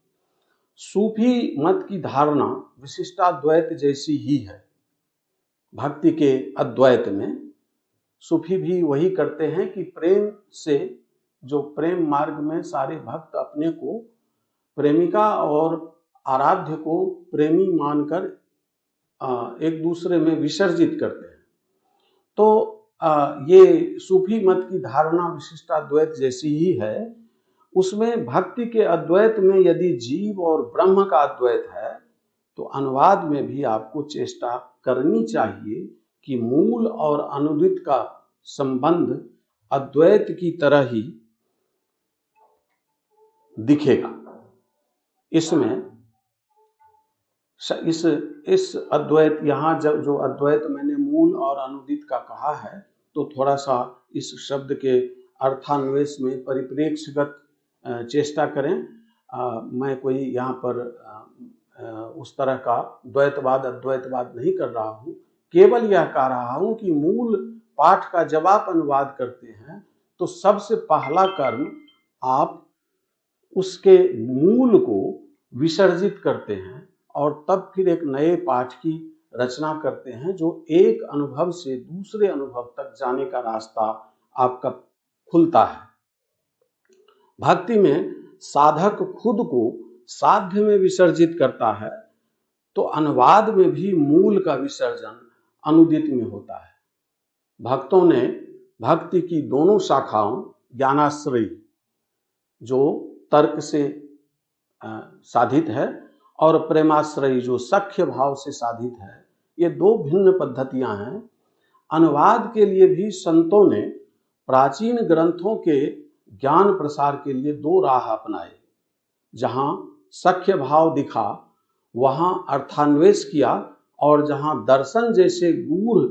सूफी मत की धारणा विशिष्टाद्वैत जैसी ही है। भक्ति के अद्वैत में सूफी भी वही करते हैं कि प्रेम से, जो प्रेम मार्ग में सारे भक्त अपने को प्रेमिका और आराध्य को प्रेमी मानकर एक दूसरे में विसर्जित करते हैं। तो ये सूफी मत की धारणा विशिष्टाद्वैत जैसी ही है। उसमें भक्ति के अद्वैत में यदि जीव और ब्रह्म का अद्वैत है, तो अनुवाद में भी आपको चेष्टा करनी चाहिए कि मूल और अनुदित का संबंध अद्वैत की तरह ही दिखेगा। इसमें इस अद्वैत, यहाँ जब जो अद्वैत मैंने मूल और अनुदित का कहा है, तो थोड़ा सा इस शब्द के अर्थान्वेष में परिप्रेक्ष्यगत चेष्टा करें। मैं कोई यहाँ पर उस तरह का द्वैतवाद अद्वैतवाद नहीं कर रहा हूँ, केवल यह कह रहा हूँ कि मूल पाठ का जब आप अनुवाद करते हैं तो सबसे पहला कर्म आप उसके मूल को विसर्जित करते हैं और तब फिर एक नए पाठ की रचना करते हैं, जो एक अनुभव से दूसरे अनुभव तक जाने का रास्ता आपका खुलता है। भक्ति में साधक खुद को साध्य में विसर्जित करता है, तो अनुवाद में भी मूल का विसर्जन अनुदित में होता है। भक्तों ने भक्ति की दोनों शाखाओं, ज्ञानाश्रयी जो तर्क से साधित है और प्रेमाश्रयी जो सख्य भाव से साधित है, ये दो भिन्न पद्धतियां हैं। अनुवाद के लिए भी संतों ने प्राचीन ग्रंथों के ज्ञान प्रसार के लिए दो राह अपनाए। जहां सख्य भाव दिखा वहां अर्थान्वेष किया, और जहां दर्शन जैसे गूढ़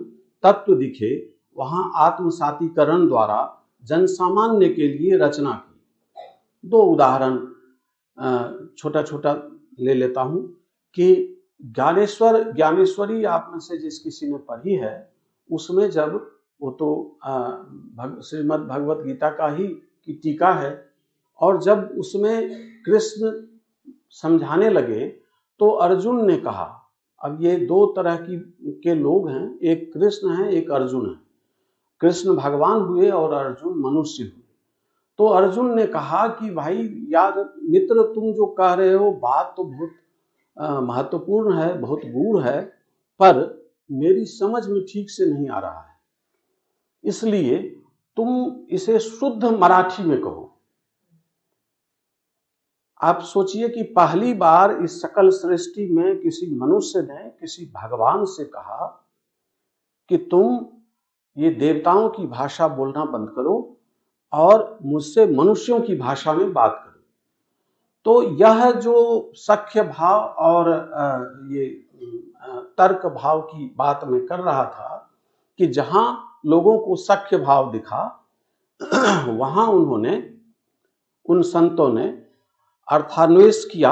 तत्व दिखे वहां आत्मसातीकरण द्वारा जनसामान्य के लिए रचना की। दो उदाहरण छोटा छोटा ले लेता हूं कि ज्ञानेश्वरी आप में से जिस किसी ने पढ़ी है, उसमें जब वो तो श्रीमद् भगवत गीता का ही की टीका है, और जब उसमें कृष्ण समझाने लगे तो अर्जुन ने कहा, अब ये दो तरह के लोग हैं, एक कृष्ण है एक अर्जुन है। कृष्ण भगवान हुए और अर्जुन मनुष्य हुए। तो अर्जुन ने कहा कि भाई यार मित्र, तुम जो कह रहे हो बात तो बहुत महत्वपूर्ण है, बहुत गूढ़ है, पर मेरी समझ में ठीक से नहीं आ रहा है, इसलिए तुम इसे शुद्ध मराठी में कहो। आप सोचिए कि पहली बार इस सकल सृष्टि में किसी मनुष्य ने किसी भगवान से कहा कि तुम ये देवताओं की भाषा बोलना बंद करो और मुझसे मनुष्यों की भाषा में बात करो। तो यह जो सख्य भाव और ये तर्क भाव की बात मैं कर रहा था कि जहां लोगों को सख्य भाव दिखा वहां उन्होंने, उन संतों ने अर्थान्वेष किया,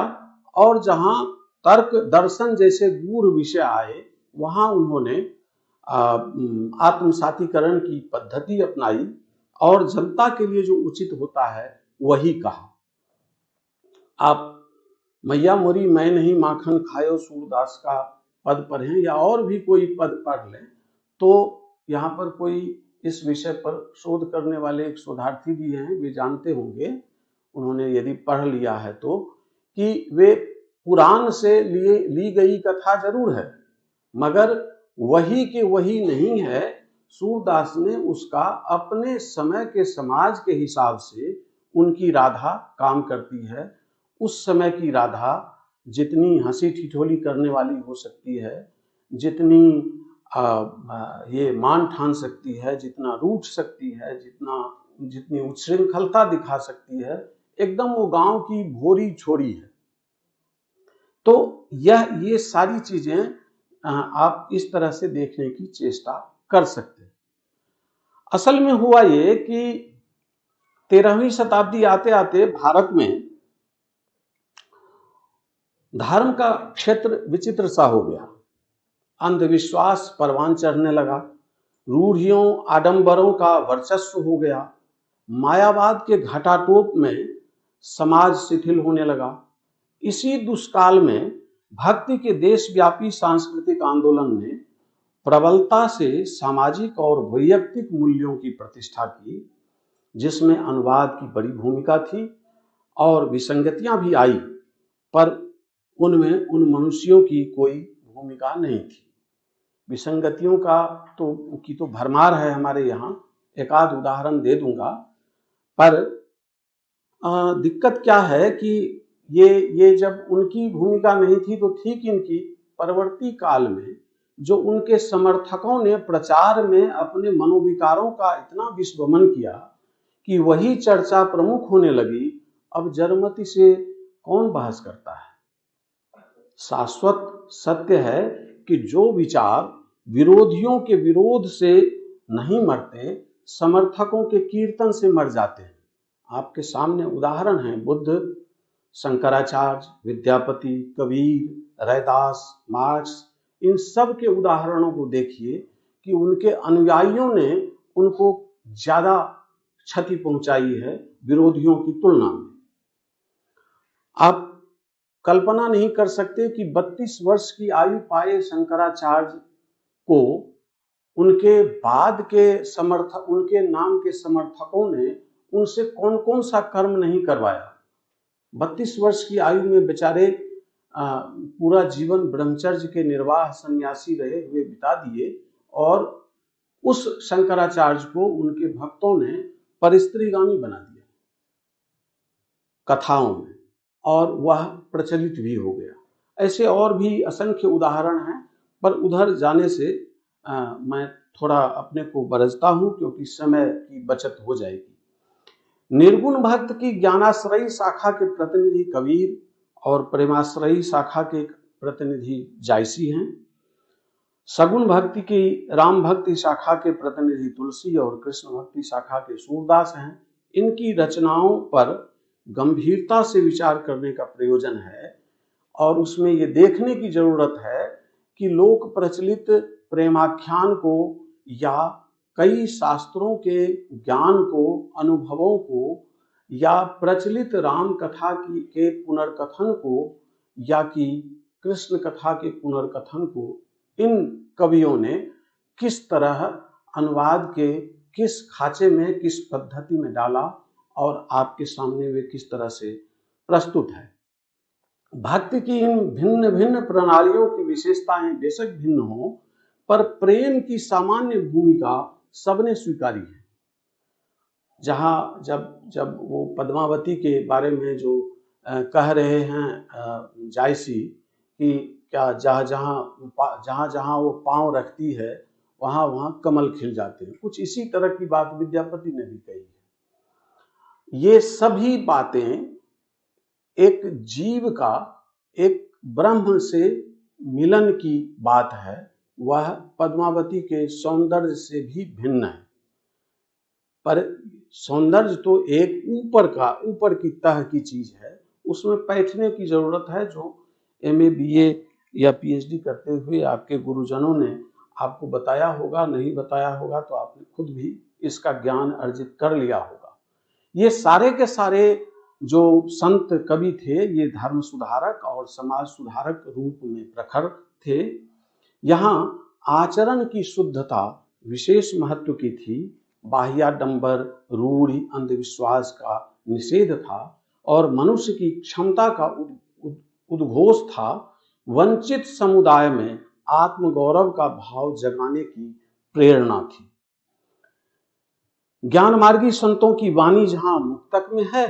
और जहां तर्क दर्शन जैसे गूढ़ विषय आए वहां उन्होंने आत्मसातीकरण की पद्धति अपनाई और जनता के लिए जो उचित होता है वही कहा। आप मैया मोरी मैं नहीं माखन खायो सूरदास का पद पढ़ें या और भी कोई पद पढ़ लें, तो यहाँ पर कोई इस विषय पर शोध करने वाले एक शोधार्थी भी हैं, वे जानते होंगे, उन्होंने यदि पढ़ लिया है तो, कि वे पुराण से ली गई कथा जरूर है, मगर वही के वही नहीं है। सूरदास ने उसका अपने समय के समाज के हिसाब से उनकी राधा काम करती है। उस समय की राधा जितनी हंसी ठिठोली करने वाली हो सकती है, जितनी ये मान ठान सकती है, जितना रूठ सकती है, जितनी उच्छृंखलता दिखा सकती है, एकदम वो गांव की भोरी छोरी है। तो ये सारी चीजें आप इस तरह से देखने की चेष्टा कर सकते हैं। असल में हुआ ये कि 13वीं शताब्दी आते आते भारत में धर्म का क्षेत्र विचित्र सा हो गया। अंधविश्वास परवान चढ़ने लगा, रूढ़ियों आडंबरों का वर्चस्व हो गया, मायावाद के घटाटोप में समाज शिथिल होने लगा। इसी दुष्काल में भक्ति के देशव्यापी सांस्कृतिक आंदोलन ने प्रबलता से सामाजिक और वैयक्तिक मूल्यों की प्रतिष्ठा की, जिसमें अनुवाद की बड़ी भूमिका थी और विसंगतियां भी आई, पर उनमें उन मनुष्यों की कोई भूमिका नहीं थी। विसंगतियों तो भरमार है हमारे यहाँ, एक आध उदाहरण दे दूंगा, पर दिक्कत क्या है कि ये जब उनकी भूमिका नहीं थी तो ठीक इनकी परवर्ती काल में जो उनके समर्थकों ने प्रचार में अपने मनोविकारों का इतना विस्वमन किया कि वही चर्चा प्रमुख होने लगी। अब जड़मति से कौन बहस करता है? शाश्वत सत्य है कि जो विचार विरोधियों के विरोध से नहीं मरते, समर्थकों के कीर्तन से मर जाते हैं। आपके सामने उदाहरण हैं बुद्ध, शंकराचार्य, विद्यापति, कबीर, रैदास, मार्क्स। इन सब के उदाहरणों को देखिए कि उनके अनुयायियों ने उनको ज्यादा क्षति पहुंचाई है विरोधियों की तुलना में। आप कल्पना नहीं कर सकते कि 32 वर्ष की आयु पाए शंकराचार्य को उनके बाद के उनके नाम के समर्थकों ने उनसे कौन कौन सा कर्म नहीं करवाया। 32 वर्ष की आयु में बेचारे पूरा जीवन ब्रह्मचर्य के निर्वाह सन्यासी रहे हुए बिता दिए, और उस शंकराचार्य को उनके भक्तों ने परिस्त्रीगामी बना दिया कथाओं में, और वह प्रचलित भी हो गया। ऐसे और भी असंख्य उदाहरण हैं, पर उधर जाने से मैं थोड़ा अपने को बरजता हूं, क्योंकि समय की बचत हो जाएगी। निर्गुण भक्त की ज्ञानाश्रयी शाखा के प्रतिनिधि कबीर और प्रेमाश्रयी शाखा के प्रतिनिधि जायसी हैं। सगुण भक्ति की राम भक्ति शाखा के प्रतिनिधि तुलसी और कृष्ण भक्ति शाखा के सूरदास हैं। इनकी रचनाओं पर गंभीरता से विचार करने का प्रयोजन है, और उसमें ये देखने की जरूरत है कि लोक प्रचलित प्रेमाख्यान को या कई शास्त्रों के ज्ञान को, अनुभवों को, या प्रचलित राम कथा के पुनर्कथन को, या कि कृष्ण कथा के पुनर्कथन को इन कवियों ने किस तरह अनुवाद के किस खांचे में, किस पद्धति में डाला, और आपके सामने वे किस तरह से प्रस्तुत है। भक्ति की इन भिन्न भिन्न प्रणालियों की विशेषताएं बेशक भिन्न हो, पर प्रेम की सामान्य भूमिका सबने स्वीकारी है। जहां जब वो पद्मावती के बारे में जो कह रहे हैं जायसी कि क्या जहां जहां वो पांव रखती है वहां वहां कमल खिल जाते हैं, कुछ इसी तरह की बात विद्यापति ने भी कही है। ये सभी बातें एक जीव का एक ब्रह्म से मिलन की बात है, वह पद्मावती के सौंदर्य से भी भिन्न है। पर सौंदर्य तो एक ऊपर की तह की चीज है, उसमें बैठने की जरूरत है। जो MA BA या PhD करते हुए आपके गुरुजनों ने आपको बताया होगा, नहीं बताया होगा तो आपने खुद भी इसका ज्ञान अर्जित कर लिया होगा। ये सारे के सारे जो संत कवि थे, ये धर्म सुधारक और समाज सुधारक रूप में प्रखर थे। यहाँ आचरण की शुद्धता विशेष महत्व की थी। बाह्याडंबर, रूढ़ि, अंधविश्वास का निषेध था, और मनुष्य की क्षमता का उद्घोष था। वंचित समुदाय में आत्मगौरव का भाव जगाने की प्रेरणा थी। ज्ञान मार्गी संतों की वाणी जहां मुक्तक में है,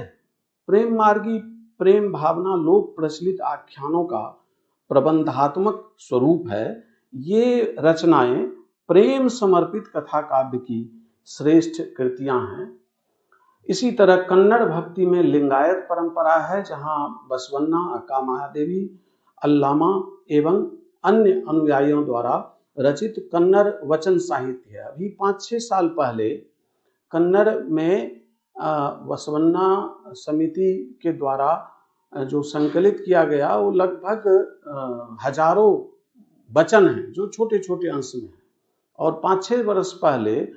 प्रेम मार्गी प्रेम भावना लोक प्रचलित आख्यानों का प्रबंधात्मक स्वरूप है। ये रचनाएं प्रेम समर्पित कथा काव्य की श्रेष्ठ कृतियां हैं। इसी तरह कन्नड़ भक्ति में लिंगायत परंपरा है, जहां बसवन्ना, अक्का महादेवी, अल्लामा एवं अन्य अनुयायियों द्वारा रचित कन्नड़ वचन साहित्य है। अभी 5-6 साल पहले कन्नड़ में बसवन्ना समिति के द्वारा जो संकलित किया गया, वो लगभग हजारों वचन हैं जो छोटे छोटे अंश में हैं, और 5-6 वर्ष पहले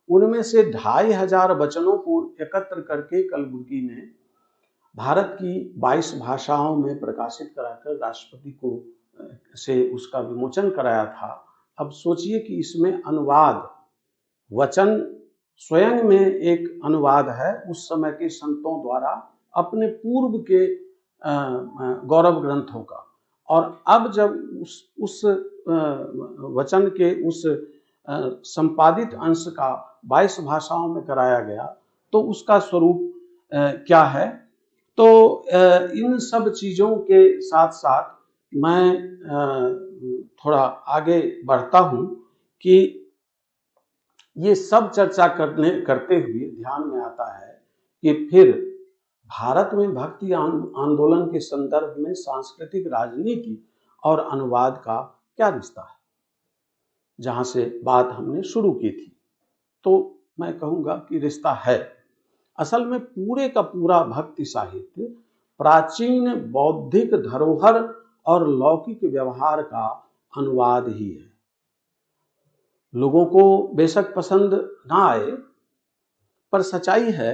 उनमें से 2500 वचनों को एकत्र करके कलबुर्गी ने भारत की 22 भाषाओं में प्रकाशित कराकर राष्ट्रपति को से उसका विमोचन कराया था। अब सोचिए कि इसमें अनुवाद, वचन स्वयं में एक अनुवाद है उस समय के संतों द्वारा अपने पूर्व के गौरव ग्रंथों का, और अब जब उस वचन के उस संपादित अंश का 22 भाषाओं में कराया गया, तो उसका स्वरूप क्या है। तो इन सब चीजों के साथ साथ मैं थोड़ा आगे बढ़ता हूं कि ये सब चर्चा करते हुए ध्यान में आता है कि फिर भारत में भक्ति आंदोलन के संदर्भ में सांस्कृतिक, राजनीति और अनुवाद का क्या रिश्ता है, जहां से बात हमने शुरू की थी। तो मैं कहूँगा कि रिश्ता है। असल में पूरे का पूरा भक्ति साहित्य प्राचीन बौद्धिक धरोहर और लौकिक व्यवहार का अनुवाद ही है। लोगों को बेशक पसंद ना आए, पर सच्चाई है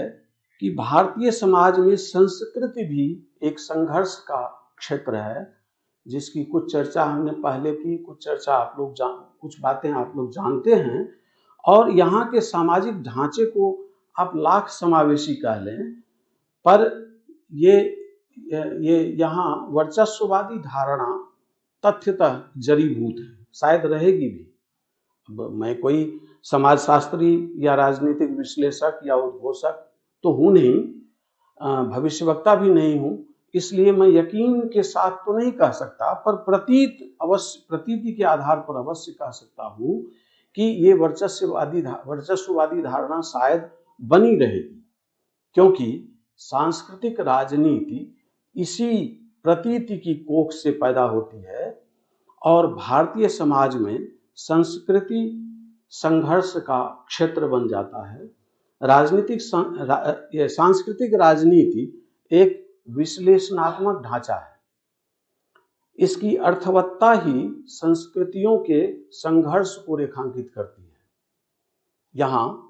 कि भारतीय समाज में संस्कृति भी एक संघर्ष का क्षेत्र है, जिसकी कुछ चर्चा हमने पहले की, कुछ बातें आप लोग जानते हैं। और यहाँ के सामाजिक ढांचे को आप लाख समावेशी कह लें, पर ये यहाँ वर्चस्ववादी धारणा तथ्यतः जड़ीभूत है, शायद रहेगी भी। अब मैं कोई समाजशास्त्री या राजनीतिक विश्लेषक या उद्घोषक तो हूँ नहीं, भविष्यवक्ता भी नहीं हूँ, इसलिए मैं यकीन के साथ तो नहीं कह सकता, पर प्रतीति के आधार पर अवश्य कह सकता हूँ कि ये वर्चस्ववादी धारणा शायद बनी रहेगी, क्योंकि सांस्कृतिक राजनीति इसी प्रतीति की कोख से पैदा होती है और भारतीय समाज में संस्कृति संघर्ष का क्षेत्र बन जाता है। सांस्कृतिक राजनीति एक विश्लेषणात्मक ढांचा है। इसकी अर्थवत्ता ही संस्कृतियों के संघर्ष को रेखांकित करती है। यहाँ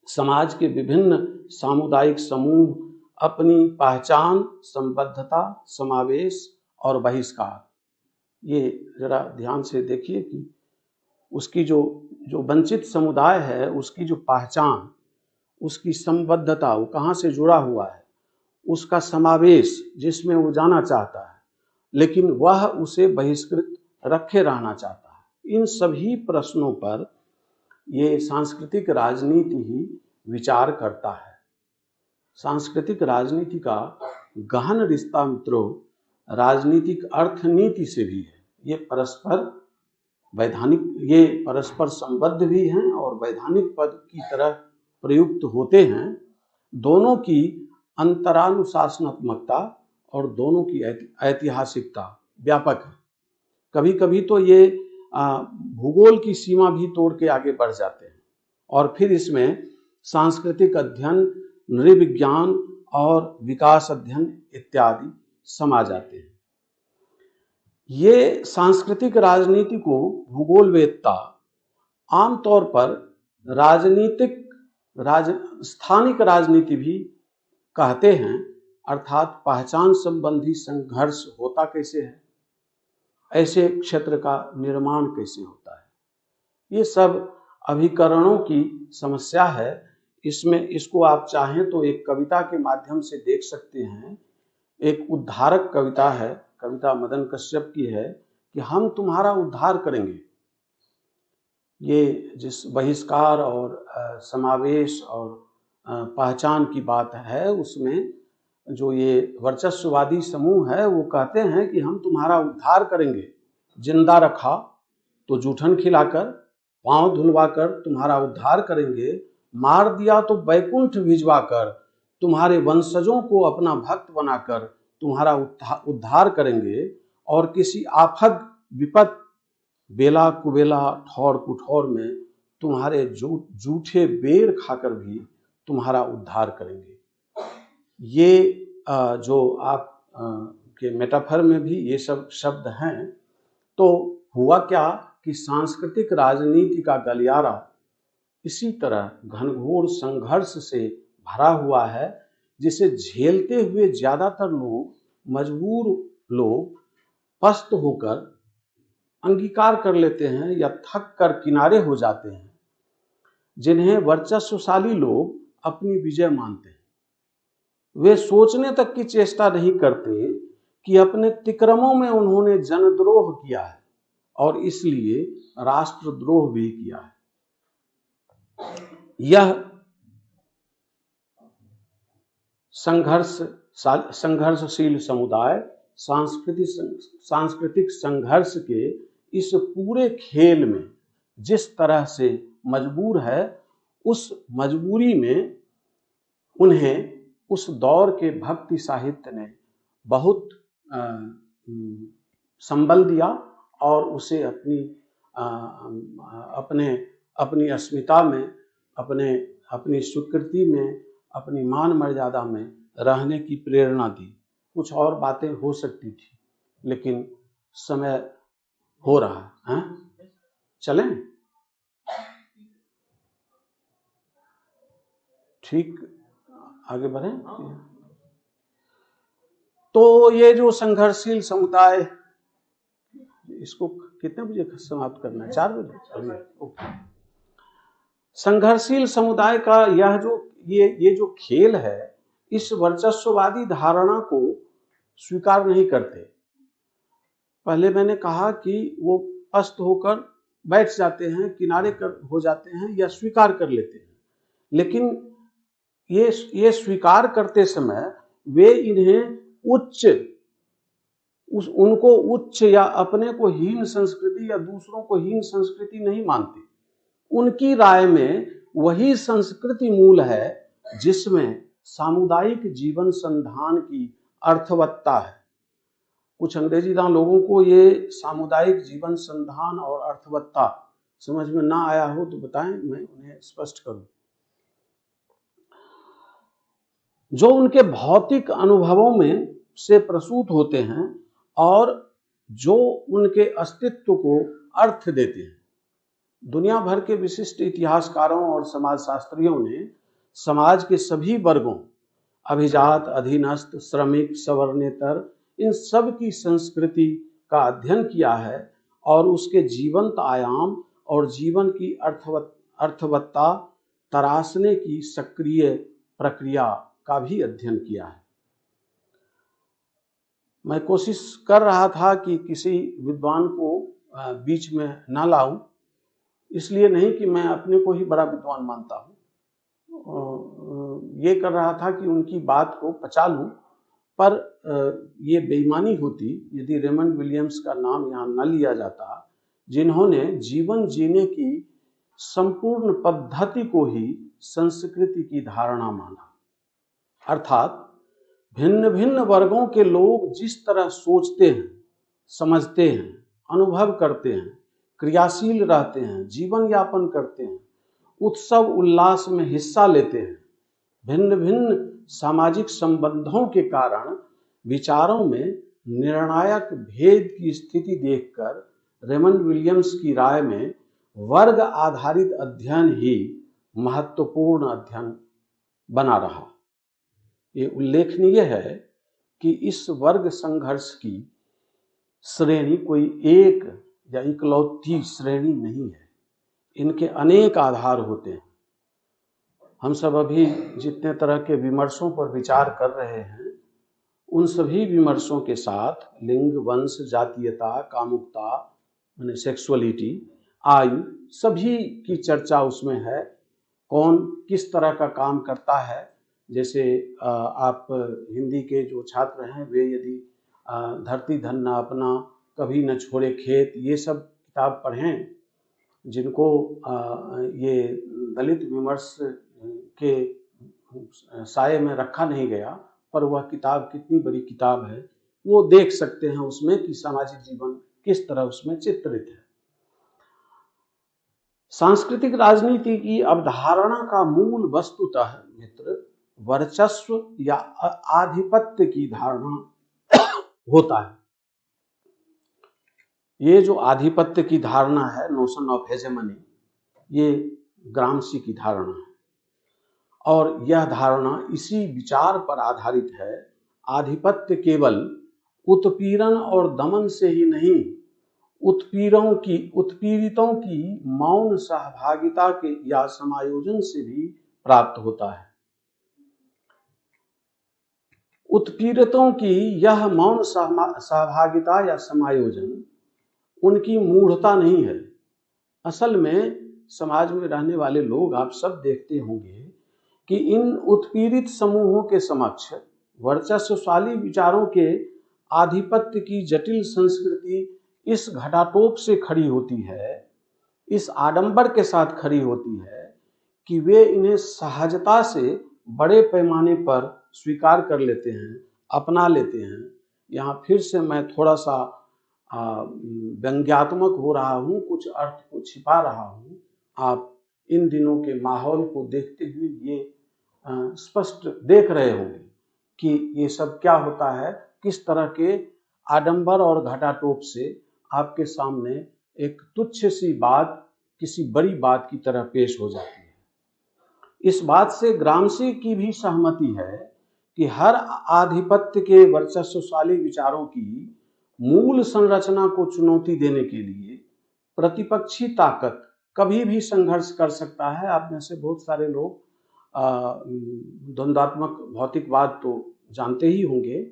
समाज के विभिन्न सामुदायिक समूह अपनी पहचान, संबद्धता, समावेश और बहिष्कार, ये जरा ध्यान से देखिए कि उसकी जो वंचित समुदाय है, उसकी जो पहचान, उसकी संबद्धता, वो कहाँ से जुड़ा हुआ है, उसका समावेश जिसमें वो जाना चाहता है, लेकिन वह उसे बहिष्कृत रखे रहना चाहता है। इन सभी प्रश्नों पर ये सांस्कृतिक राजनीति ही विचार करता है। सांस्कृतिक राजनीति का गहन रिश्ता मित्रों राजनीतिक अर्थनीति से भी है। ये परस्पर संबद्ध भी हैं और वैधानिक पद की तरह प्रयुक्त होते हैं। दोनों की अंतरानुशासनात्मकता और दोनों की ऐतिहासिकता व्यापक है। कभी कभी तो ये भूगोल की सीमा भी तोड़ के आगे बढ़ जाते हैं और फिर इसमें सांस्कृतिक अध्ययन, नृविज्ञान और विकास अध्ययन इत्यादि समा जाते हैं। ये सांस्कृतिक राजनीति को भूगोलवेत्ता आमतौर पर स्थानिक राजनीति भी कहते हैं, अर्थात पहचान संबंधी संघर्ष होता कैसे है, ऐसे क्षेत्र का निर्माण कैसे होता है, ये सब अभिकरणों की समस्या है। इसको आप चाहें तो एक कविता के माध्यम से देख सकते हैं। एक उद्धारक कविता है, कविता मदन कश्यप की है कि हम तुम्हारा उद्धार करेंगे। ये जिस बहिष्कार और समावेश और पहचान की बात है, उसमें जो ये वर्चस्ववादी समूह है वो कहते हैं कि हम तुम्हारा उद्धार करेंगे। जिंदा रखा तो जूठन खिलाकर, पांव धुलवाकर तुम्हारा उद्धार करेंगे। मार दिया तो बैकुंठ भिजवा कर, तुम्हारे वंशजों को अपना भक्त बनाकर तुम्हारा उद्धार करेंगे। और किसी आफत विपत, बेला कुबेला, ठौर कुठौर में तुम्हारे जूठे बेर खाकर भी तुम्हारा उद्धार करेंगे। ये जो आप के मेटाफर में भी ये सब शब्द हैं। तो हुआ क्या कि सांस्कृतिक राजनीति का गलियारा इसी तरह घनघोर संघर्ष से भरा हुआ है, जिसे झेलते हुए ज्यादातर मजबूर लोग पस्त होकर अंगीकार कर लेते हैं या थक कर किनारे हो जाते हैं, जिन्हें वर्चस्वशाली लोग अपनी विजय मानते हैं। वे सोचने तक की चेष्टा नहीं करते कि अपने तिक्रमों में उन्होंने जनद्रोह किया है और इसलिए राष्ट्रद्रोह भी किया है। यह संघर्षशील समुदाय सांस्कृतिक संघर्ष के इस पूरे खेल में जिस तरह से मजबूर है, उस मजबूरी में उन्हें उस दौर के भक्ति साहित्य ने बहुत संबल दिया और उसे अपनी अस्मिता में, अपनी स्वीकृति में, अपनी मान मर्यादा में रहने की प्रेरणा दी। कुछ और बातें हो सकती थी, लेकिन समय हो रहा है। चलें? ठीक, आगे बढ़ें। तो ये जो संघर्षशील समुदाय, इसको कितने बजे समाप्त करना है? 4 बजे। संघर्षशील समुदाय का ये जो खेल है, इस वर्चस्ववादी धारणा को स्वीकार नहीं करते। पहले मैंने कहा कि वो पस्त होकर बैठ जाते हैं, किनारे हो जाते हैं या स्वीकार कर लेते हैं, लेकिन ये स्वीकार करते समय वे इन्हें उनको उच्च या अपने को हीन संस्कृति या दूसरों को हीन संस्कृति नहीं मानते। उनकी राय में वही संस्कृति मूल है जिसमें सामुदायिक जीवन संधान की अर्थवत्ता है। कुछ अंग्रेजी दान लोगों को ये सामुदायिक जीवन संधान और अर्थवत्ता समझ में ना आया हो तो बताएं, मैं उन्हें स्पष्ट करूं। जो उनके भौतिक अनुभवों में से प्रसूत होते हैं और जो उनके अस्तित्व को अर्थ देते हैं। दुनिया भर के विशिष्ट इतिहासकारों और समाजशास्त्रियों ने समाज के सभी वर्गों, अभिजात, अधीनस्थ, श्रमिक, सवर्णेतर, इन सब की संस्कृति का अध्ययन किया है और उसके जीवंत आयाम और जीवन की अर्थवत्ता तराशने की सक्रिय प्रक्रिया का भी अध्ययन किया है। मैं कोशिश कर रहा था कि किसी विद्वान को बीच में ना लाऊं, इसलिए नहीं कि मैं अपने को ही बड़ा विद्वान मानता हूं, ये कर रहा था कि उनकी बात को पचा लूं, पर ये बेईमानी होती यदि रेमंड विलियम्स का नाम यहाँ न लिया जाता, जिन्होंने जीवन जीने की संपूर्ण पद्धति को ही संस्कृति की धारणा माना। अर्थात भिन्न भिन्न वर्गों के लोग जिस तरह सोचते हैं, समझते हैं, अनुभव करते हैं, क्रियाशील रहते हैं, जीवन यापन करते हैं, उत्सव उल्लास में हिस्सा लेते हैं, भिन्न भिन्न सामाजिक संबंधों के कारण विचारों में निर्णायक भेद की स्थिति देखकर रेमंड विलियम्स की राय में वर्ग आधारित अध्ययन ही महत्वपूर्ण अध्ययन बना रहा। ये उल्लेखनीय है कि इस वर्ग संघर्ष की श्रेणी कोई एक या इकलौती श्रेणी नहीं है, इनके अनेक आधार होते हैं। हम सब अभी जितने तरह के विमर्शों पर विचार कर रहे हैं, उन सभी विमर्शों के साथ लिंग, वंश, जातीयता, कामुकता, माने सेक्सुअलिटी, आयु, सभी की चर्चा उसमें है। कौन किस तरह का काम करता है, जैसे आप हिंदी के जो छात्र हैं वे यदि धरती धन न अपना, कभी न छोड़े खेत, ये सब किताब पढ़ें, जिनको ये दलित विमर्श के साये में रखा नहीं गया, पर वह किताब कितनी बड़ी किताब है वो देख सकते हैं उसमें कि सामाजिक जीवन किस तरह उसमें चित्रित है। सांस्कृतिक राजनीति की अवधारणा का मूल वस्तुतः मित्र वर्चस्व या आधिपत्य की धारणा होता है। ये जो आधिपत्य की धारणा है, नोशन ऑफ हेजेमनी, ये ग्रामसी की धारणा है और यह धारणा इसी विचार पर आधारित है। आधिपत्य केवल उत्पीड़न और दमन से ही नहीं, उत्पीड़ितों की मौन सहभागिता के या समायोजन से भी प्राप्त होता है। उत्पीड़ितों की यह मौन सहभागिता या समायोजन उनकी मूढ़ता नहीं है। असल में समाज में रहने वाले लोग, आप सब देखते होंगे कि इन उत्पीड़ित समूहों के समक्ष वर्चस्वशाली विचारों के आधिपत्य की जटिल संस्कृति इस घटाटोप से खड़ी होती है, इस आडंबर के साथ खड़ी होती है कि वे इन्हें सहजता से बड़े पैमाने पर स्वीकार कर लेते हैं, अपना लेते हैं। यहाँ फिर से मैं थोड़ा सा व्यंग्यात्मक हो रहा हूँ, कुछ अर्थ को छिपा रहा हूँ। आप इन दिनों के माहौल को देखते हुए ये स्पष्ट देख रहे होंगे कि ये सब क्या होता है, किस तरह के आडंबर और घटाटोप से आपके सामने एक तुच्छ सी बात किसी बड़ी बात की तरह पेश हो जाती है। इस बात से ग्रामसी की भी सहमति है कि हर आधिपत्य के वर्चस्वशाली विचारों की मूल संरचना को चुनौती देने के लिए प्रतिपक्षी ताकत कभी भी संघर्ष कर सकता है। आप में से बहुत सारे लोग द्वंद्वात्मक भौतिकवाद तो जानते ही होंगे,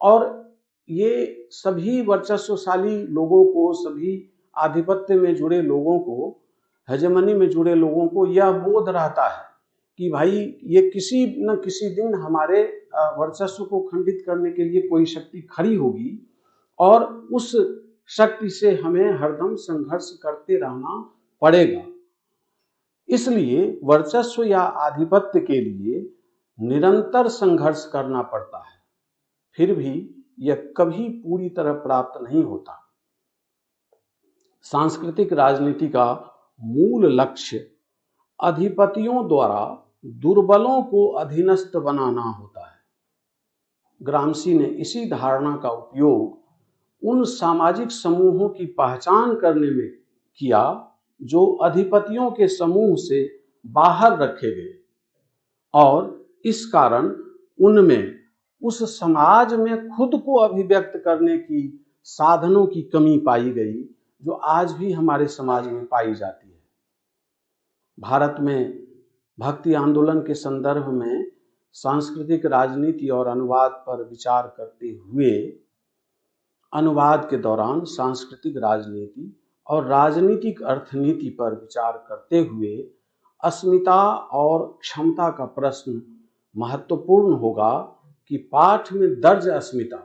और ये सभी वर्चस्वशाली लोगों को, सभी आधिपत्य में जुड़े लोगों को, हेजेमनी में जुड़े लोगों को यह बोध रहता है कि भाई ये किसी न किसी दिन हमारे वर्चस्व को खंडित करने के लिए कोई शक्ति खड़ी होगी, और उस शक्ति से हमें हरदम संघर्ष करते रहना पड़ेगा। इसलिए वर्चस्व या आधिपत्य के लिए निरंतर संघर्ष करना पड़ता है, फिर भी यह कभी पूरी तरह प्राप्त नहीं होता। सांस्कृतिक राजनीति का मूल लक्ष्य अधिपतियों द्वारा दुर्बलों को अधीनस्थ बनाना होता है। ग्रामसी ने इसी धारणा का उपयोग उन सामाजिक समूहों की पहचान करने में किया जो अधिपतियों के समूह से बाहर रखे गए, और इस कारण उनमें उस समाज में खुद को अभिव्यक्त करने की साधनों की कमी पाई गई जो आज भी हमारे समाज में पाई जाती है। भारत में भक्ति आंदोलन के संदर्भ में सांस्कृतिक राजनीति और अनुवाद पर विचार करते हुए अनुवाद के दौरान सांस्कृतिक राजनीति और राजनीतिक अर्थनीति पर विचार करते हुए अस्मिता और क्षमता का प्रश्न महत्वपूर्ण होगा कि पाठ में दर्ज अस्मिता,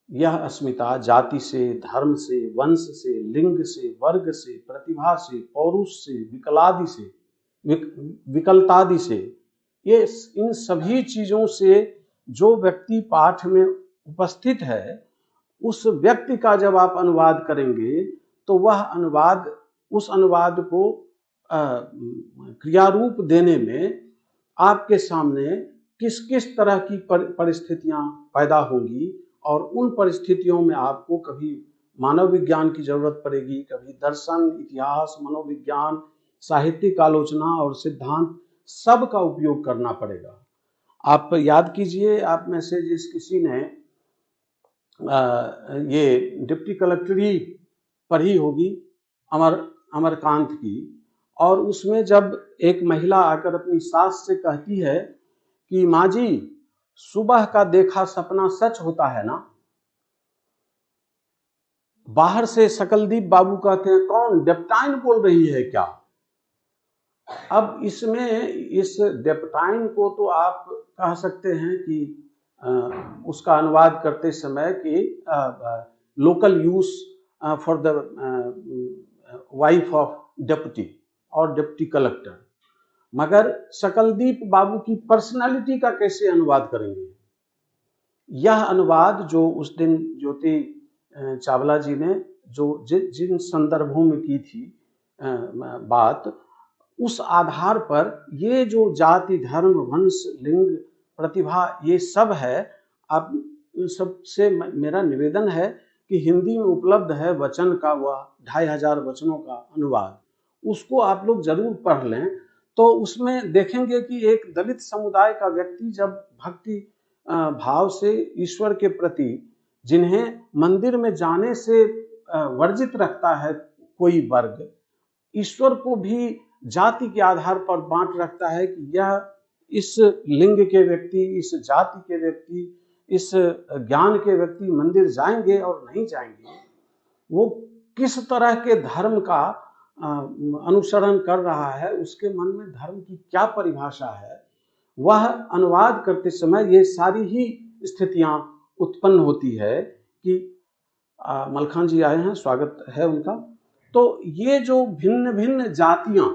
यह अस्मिता जाति से, धर्म से, वंश से, लिंग से, वर्ग से, प्रतिभा से, पौरुष से, विकलतादि से, ये इन सभी चीजों से जो व्यक्ति पाठ में उपस्थित है, उस व्यक्ति का जब आप अनुवाद करेंगे तो वह अनुवाद, उस अनुवाद को क्रियारूप देने में आपके सामने किस किस तरह की परिस्थितियां पैदा होंगी, और उन परिस्थितियों में आपको कभी मानव विज्ञान की जरूरत पड़ेगी, कभी दर्शन, इतिहास, मनोविज्ञान, साहित्यिक आलोचना और सिद्धांत, सब का उपयोग करना पड़ेगा। आप याद कीजिए, आप में से जिस किसी ने ये डिप्टी कलेक्टरी पढ़ी होगी अमरकांत की, और उसमें जब एक महिला आकर अपनी सास से कहती है कि माँ जी, सुबह का देखा सपना सच होता है ना, बाहर से सकलदीप बाबू कहते हैं, कौन, डेप्टाइन बोल रही है क्या? अब इसमें इस डेप्टाइन को तो आप कह सकते हैं कि उसका अनुवाद करते समय कि local use for the wife of deputy और डिप्टी कलेक्टर, मगर सकलदीप बाबू की पर्सनालिटी का कैसे अनुवाद करेंगे? यह अनुवाद जो उस दिन ज्योति चावला जी ने जो जिन संदर्भों में की थी बात, उस आधार पर ये जो जाति, धर्म, वंश, लिंग, प्रतिभा, ये सब है। आप सबसे मेरा निवेदन है कि हिंदी में उपलब्ध है वचन का वह 2500 वचनों का अनुवाद, उसको आप लोग जरूर पढ़ लें, तो उसमें देखेंगे कि एक दलित समुदाय का व्यक्ति जब भक्ति भाव से ईश्वर के प्रति, जिन्हें मंदिर में जाने से वर्जित रखता है कोई वर्ग, ईश्वर को भी जाति के आधार पर बांट रखता है कि यह इस लिंग के व्यक्ति, इस जाति के व्यक्ति, इस ज्ञान के व्यक्ति मंदिर जाएंगे और नहीं जाएंगे, वो किस तरह के धर्म का अनुसरण कर रहा है, उसके मन में धर्म की क्या परिभाषा है, वह अनुवाद करते समय ये सारी ही स्थितियां उत्पन्न होती है कि मलखान जी आए हैं, स्वागत है उनका। तो ये जो भिन्न भिन्न जातियां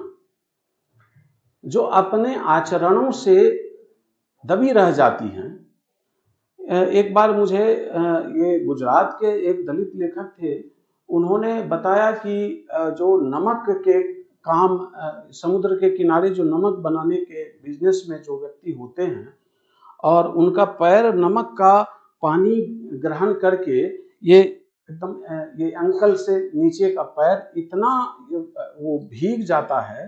जो अपने आचरणों से दबी रह जाती हैं, एक बार मुझे ये गुजरात के एक दलित लेखक थे, उन्होंने बताया कि जो नमक के काम, समुद्र के किनारे जो नमक बनाने के बिजनेस में जो व्यक्ति होते हैं और उनका पैर नमक का पानी ग्रहण करके ये एकदम ये अंकल से नीचे का पैर इतना वो भीग जाता है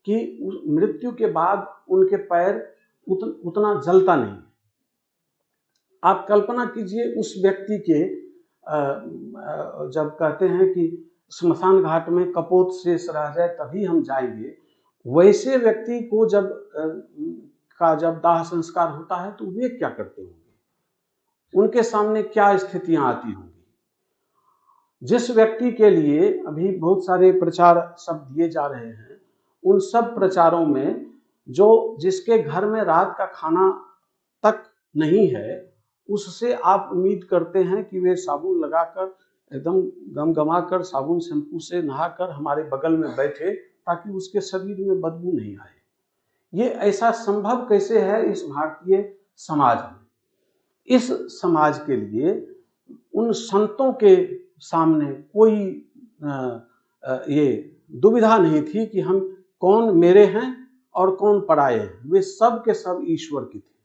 कि मृत्यु के बाद उनके पैर उतना जलता नहीं। आप कल्पना कीजिए उस व्यक्ति के जब कहते हैं कि स्मशान घाट में कपोत शेष रह जाए तभी हम जाएंगे, वैसे व्यक्ति को जब दाह संस्कार होता है तो वे क्या करते होंगे, उनके सामने क्या स्थितियां आती होंगी। जिस व्यक्ति के लिए अभी बहुत सारे प्रचार सब दिए जा रहे हैं, उन सब प्रचारों में जिसके घर में रात का खाना तक नहीं है, उससे आप उम्मीद करते हैं कि वे साबुन लगाकर एकदम गमगमाकर साबुन शैम्पू से नहाकर हमारे बगल में बैठे ताकि उसके शरीर में बदबू नहीं आए। ये ऐसा संभव कैसे है इस भारतीय समाज में? इस समाज के लिए उन संतों के सामने कोई ये दुविधा नहीं थी कि हम कौन मेरे हैं और कौन पराये हैं। वे सब के सब ईश्वर की थे।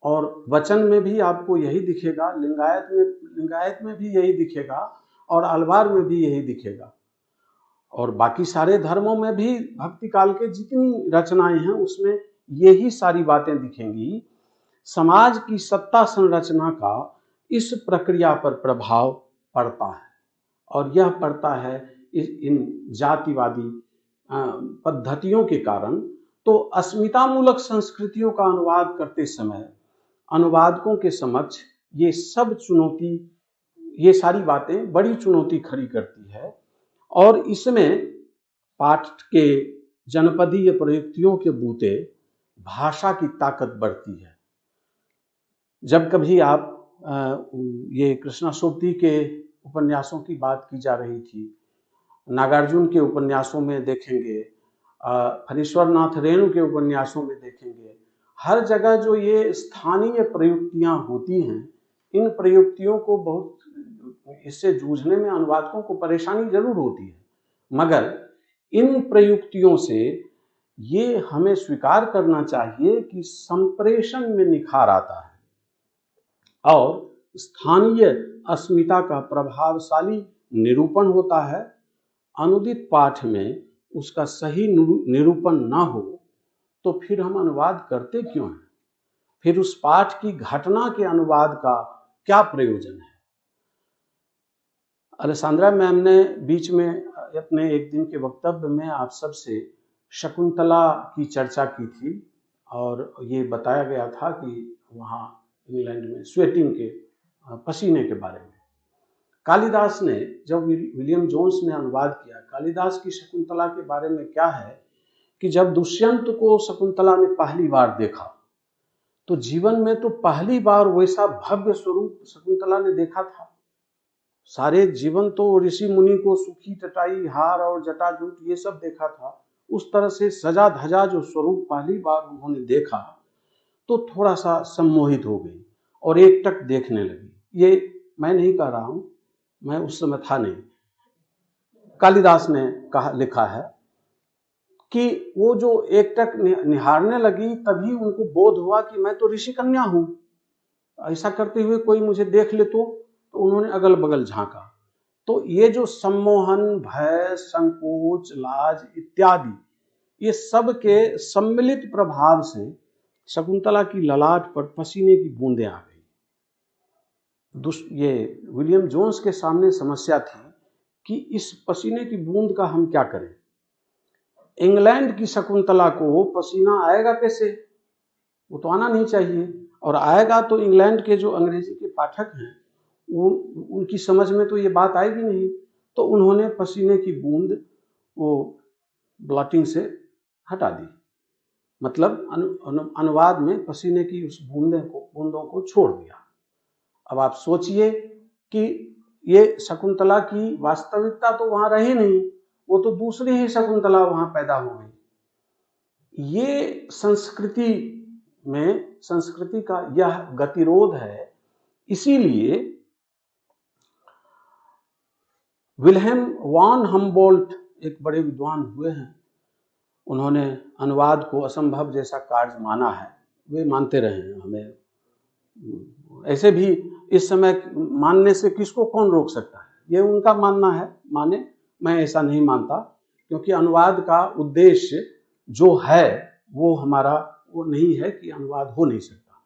और वचन में भी आपको यही दिखेगा, लिंगायत में भी यही दिखेगा और अलवार में भी यही दिखेगा, और बाकी सारे धर्मों में भी भक्ति काल के जितनी रचनाएं हैं उसमें यही सारी बातें दिखेंगी। समाज की सत्ता संरचना का इस प्रक्रिया पर प्रभाव पड़ता है, और यह पड़ता है इन जातिवादी पद्धतियों के कारण। तो अस्मितामूलक संस्कृतियों का अनुवाद करते समय अनुवादकों के समक्ष ये सब चुनौती, ये सारी बातें बड़ी चुनौती खड़ी करती है, और इसमें पाठ के जनपदीय प्रयुक्तियों के बूते भाषा की ताकत बढ़ती है। जब कभी आप ये कृष्णाशोक्ति के उपन्यासों की बात की जा रही थी, नागार्जुन के उपन्यासों में देखेंगे, फणीश्वर नाथ रेणु के उपन्यासों में देखेंगे, हर जगह जो ये स्थानीय प्रयुक्तियां होती हैं, इन प्रयुक्तियों को बहुत इससे जूझने में अनुवादकों को परेशानी जरूर होती है, मगर इन प्रयुक्तियों से ये हमें स्वीकार करना चाहिए कि संप्रेषण में निखार आता है और स्थानीय अस्मिता का प्रभावशाली निरूपण होता है। अनुदित पाठ में उसका सही निरूपण ना हो तो फिर हम अनुवाद करते क्यों हैं? फिर उस पाठ की घटना के अनुवाद का क्या प्रयोजन है? अलेसांद्रा मैम ने बीच में अपने एक दिन के वक्तव्य में आप सबसे शकुंतला की चर्चा की थी, और ये बताया गया था कि वहाँ इंग्लैंड में स्वेटिंग के, पसीने के बारे में कालिदास ने, जब विलियम जोन्स ने अनुवाद किया, कालिदास की शकुंतला के बारे में क्या है कि जब दुष्यंत को शकुंतला ने पहली बार देखा तो जीवन में तो पहली बार वैसा भव्य स्वरूप शकुंतला ने देखा था। सारे जीवन तो ऋषि मुनि को सुखी टटाई, हार और जटाजूट ये सब देखा था, उस तरह से सजा धजा जो स्वरूप पहली बार उन्होंने देखा तो थोड़ा सा सम्मोहित हो गई और एकटक देखने लगी। ये मैं नहीं कह रहा हूं, मैं उस समय था नहीं, कालिदास ने लिखा है कि वो जो एकटक निहारने लगी तभी उनको बोध हुआ कि मैं तो ऋषि कन्या हूं, ऐसा करते हुए कोई मुझे देख ले तो उन्होंने अगल बगल झांका। तो ये जो सम्मोहन, भय, संकोच, लाज इत्यादि, ये सब के सम्मिलित प्रभाव से शकुंतला की ललाट पर पसीने की बूंदें आ गई। ये विलियम जोन्स के सामने समस्या थी कि इस पसीने की बूंद का हम क्या करें। इंग्लैंड की शकुंतला को पसीना आएगा कैसे? वो तो आना नहीं चाहिए, और आएगा तो इंग्लैंड के जो अंग्रेजी के पाठक हैं उनकी समझ में तो ये बात आएगी नहीं। तो उन्होंने पसीने की बूंद वो ब्लॉटिंग से हटा दी, मतलब अनुवाद में पसीने की उस बूंदों को छोड़ दिया। अब आप सोचिए कि ये शकुंतला की वास्तविकता तो वहां रही नहीं, वो तो दूसरी ही शकुंतला वहां पैदा हो गई। ये संस्कृति में संस्कृति का यह गतिरोध है। इसीलिए विल्हेम वॉन हम्बोल्ट एक बड़े विद्वान हुए हैं, उन्होंने अनुवाद को असंभव जैसा कार्य माना है, वे मानते रहे हैं। हमें ऐसे भी इस समय मानने से किसको कौन रोक सकता है, ये उनका मानना है, माने, मैं ऐसा नहीं मानता, क्योंकि अनुवाद का उद्देश्य जो है वो हमारा वो नहीं है कि अनुवाद हो नहीं सकता।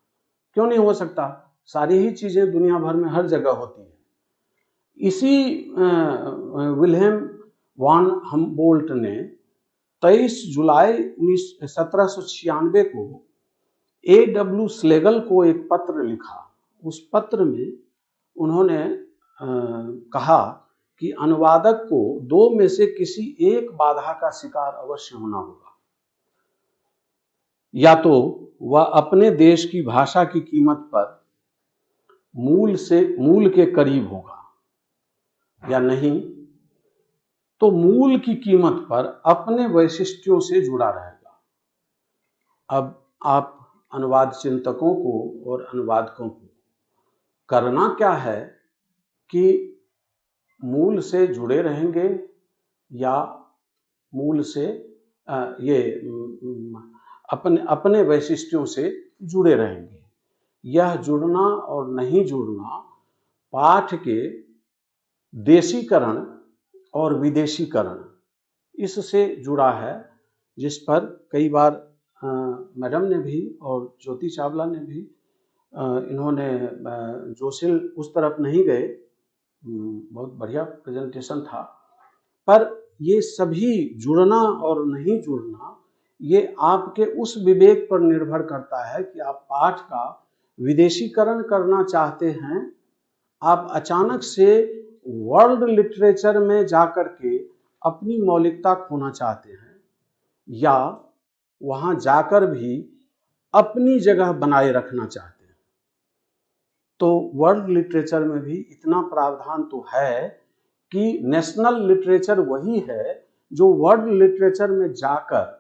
क्यों नहीं हो सकता? सारी ही चीजें दुनिया भर में हर जगह होती हैं। इसी विल्हेम वॉन हम्बोल्ट ने 23 जुलाई 1796 को A.W. स्लेगल को एक पत्र लिखा। उस पत्र में उन्होंने कहा कि अनुवादक को दो में से किसी एक बाधा का शिकार अवश्य होना होगा। या तो वह अपने देश की भाषा की कीमत पर मूल के करीब होगा, या नहीं तो मूल की कीमत पर अपने वैशिष्ट्यों से जुड़ा रहेगा। अब आप अनुवाद चिंतकों को और अनुवादकों को करना क्या है कि मूल से जुड़े रहेंगे या मूल से अपने वैशिष्ट्यों से जुड़े रहेंगे। यह जुड़ना और नहीं जुड़ना पाठ के देशीकरण और विदेशीकरण इससे जुड़ा है, जिस पर कई बार मैडम ने भी और ज्योति चावला ने भी इन्होंने जोशिल उस तरफ नहीं गए, बहुत बढ़िया प्रेजेंटेशन था, पर ये सभी जुड़ना और नहीं जुड़ना ये आपके उस विवेक पर निर्भर करता है कि आप पाठ का विदेशीकरण करना चाहते हैं, आप अचानक से वर्ल्ड लिटरेचर में जाकर के अपनी मौलिकता खोना चाहते हैं, या वहां जाकर भी अपनी जगह बनाए रखना चाहते हैं। तो वर्ल्ड लिटरेचर में भी इतना प्रावधान तो है कि नेशनल लिटरेचर वही है जो वर्ल्ड लिटरेचर में जाकर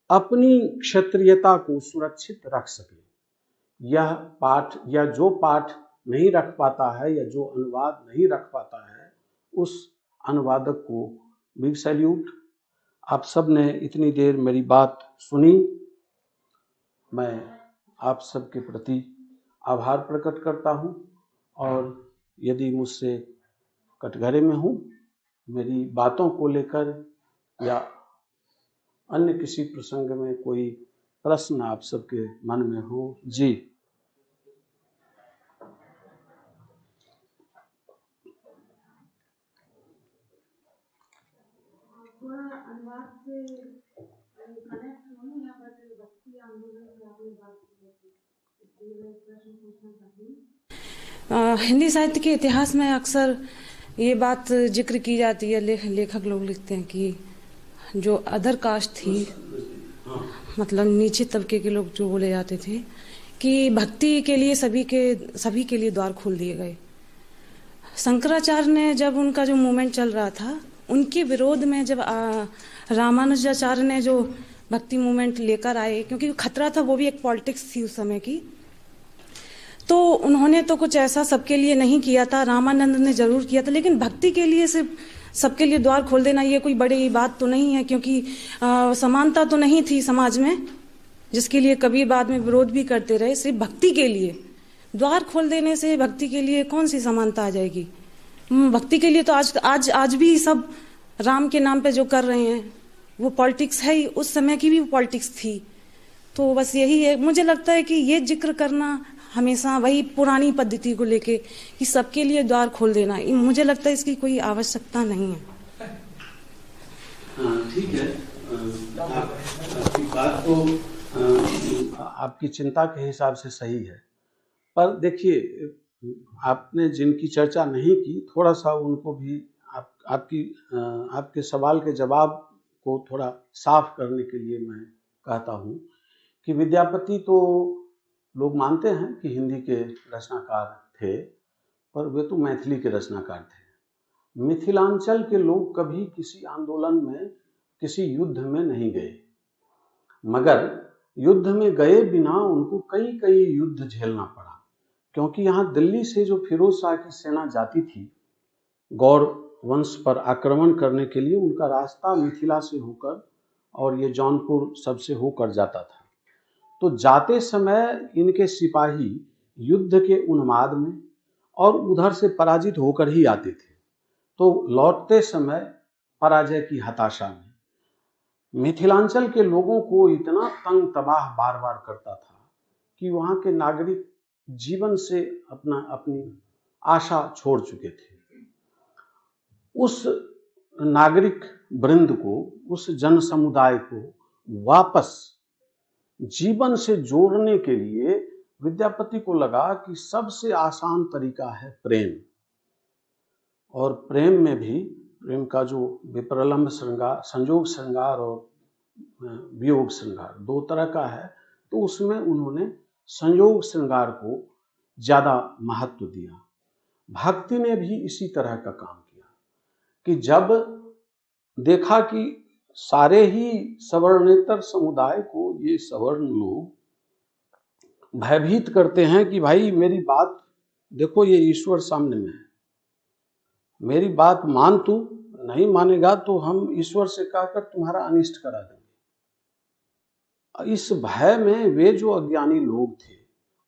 अपनी क्षेत्रीयता को सुरक्षित रख सके। यह पाठ या जो पाठ नहीं रख पाता है या जो अनुवाद नहीं रख पाता है, उस अनुवादक को बिग सैल्यूट। आप सब ने इतनी देर मेरी बात सुनी, मैं आप सब के प्रति आभार प्रकट करता हूं, और यदि मुझसे कटघरे में हूं, मेरी बातों को लेकर या अन्य किसी प्रसंग में कोई प्रश्न आप सबके मन में हो, जी। अनुवाद से कनेक्ट होने या भक्ति आंदोलन से आपने बात की, इसलिए मैं प्रश्न पूछना चाहती। हिंदी साहित्य के इतिहास में अक्सर ये बात जिक्र की जाती है, लेखक लोग लिखते हैं कि जो अदर कास्ट थी, मतलब नीचे तबके के लोग जो बोले जाते थे, कि भक्ति के लिए सभी के लिए द्वार खोल दिए गए। शंकराचार्य ने जब उनका जो मूवमेंट चल रहा था, उनके विरोध में जब रामानुजाचार्य ने जो भक्ति मूवमेंट लेकर आए, क्योंकि खतरा था, वो भी एक पॉलिटिक्स थी उस समय की, तो उन्होंने तो कुछ ऐसा सबके लिए नहीं किया था। रामानंद ने जरूर किया था, लेकिन भक्ति के लिए सिर्फ सबके लिए द्वार खोल देना ये कोई बड़ी बात तो नहीं है, क्योंकि समानता तो नहीं थी समाज में, जिसके लिए कभी बाद में विरोध भी करते रहे। सिर्फ भक्ति के लिए द्वार खोल देने से भक्ति के लिए कौन सी समानता आ जाएगी? भक्ति के लिए तो आज भी सब राम के नाम पे जो कर रहे हैं वो पॉलिटिक्स है ही, उस समय की भी पॉलिटिक्स थी। तो बस यही है, मुझे लगता है कि ये जिक्र करना हमेशा वही पुरानी पद्धति को लेके कि सबके लिए द्वार खोल देना, मुझे लगता है इसकी कोई आवश्यकता नहीं है। ठीक है, आपकी बात तो आपकी चिंता के हिसाब से सही है, पर देखिए आपने जिनकी चर्चा नहीं की, थोड़ा सा उनको भी आपके सवाल के जवाब को थोड़ा साफ करने के लिए मैं कहता हूँ कि विद्यापति तो लोग मानते हैं कि हिंदी के रचनाकार थे, पर वे तो मैथिली के रचनाकार थे। मिथिलांचल के लोग कभी किसी आंदोलन में, किसी युद्ध में नहीं गए, मगर युद्ध में गए बिना उनको कई कई युद्ध झेलना पड़ा, क्योंकि यहाँ दिल्ली से जो फिरोज शाह की सेना जाती थी गौर वंश पर आक्रमण करने के लिए, उनका रास्ता मिथिला से होकर और ये जौनपुर सबसे होकर जाता था। तो जाते समय इनके सिपाही युद्ध के उन्माद में और उधर से पराजित होकर ही आते थे, तो लौटते समय पराजय की हताशा में मिथिलांचल के लोगों को इतना तंग तबाह बार बार करता था कि वहाँ के नागरिक जीवन से अपनी आशा छोड़ चुके थे। उस नागरिक वृंद को, उस जन समुदाय को वापस जीवन से जोड़ने के लिए विद्यापति को लगा कि सबसे आसान तरीका है प्रेम। और प्रेम में भी, प्रेम का जो विप्रलंब श्रृंगार, संयोग श्रृंगार और वियोग श्रृंगार दो तरह का है, तो उसमें उन्होंने संयोग श्रृंगार को ज्यादा महत्व दिया। भक्ति ने भी इसी तरह का काम किया कि जब देखा कि सारे ही सवर्णेतर समुदाय को ये सवर्ण लोग भयभीत करते हैं कि भाई मेरी बात देखो, ये ईश्वर सामने में है, मेरी बात मान, तू नहीं मानेगा तो हम ईश्वर से कहकर तुम्हारा अनिष्ट करा देंगे। इस भय में वे जो अज्ञानी लोग थे,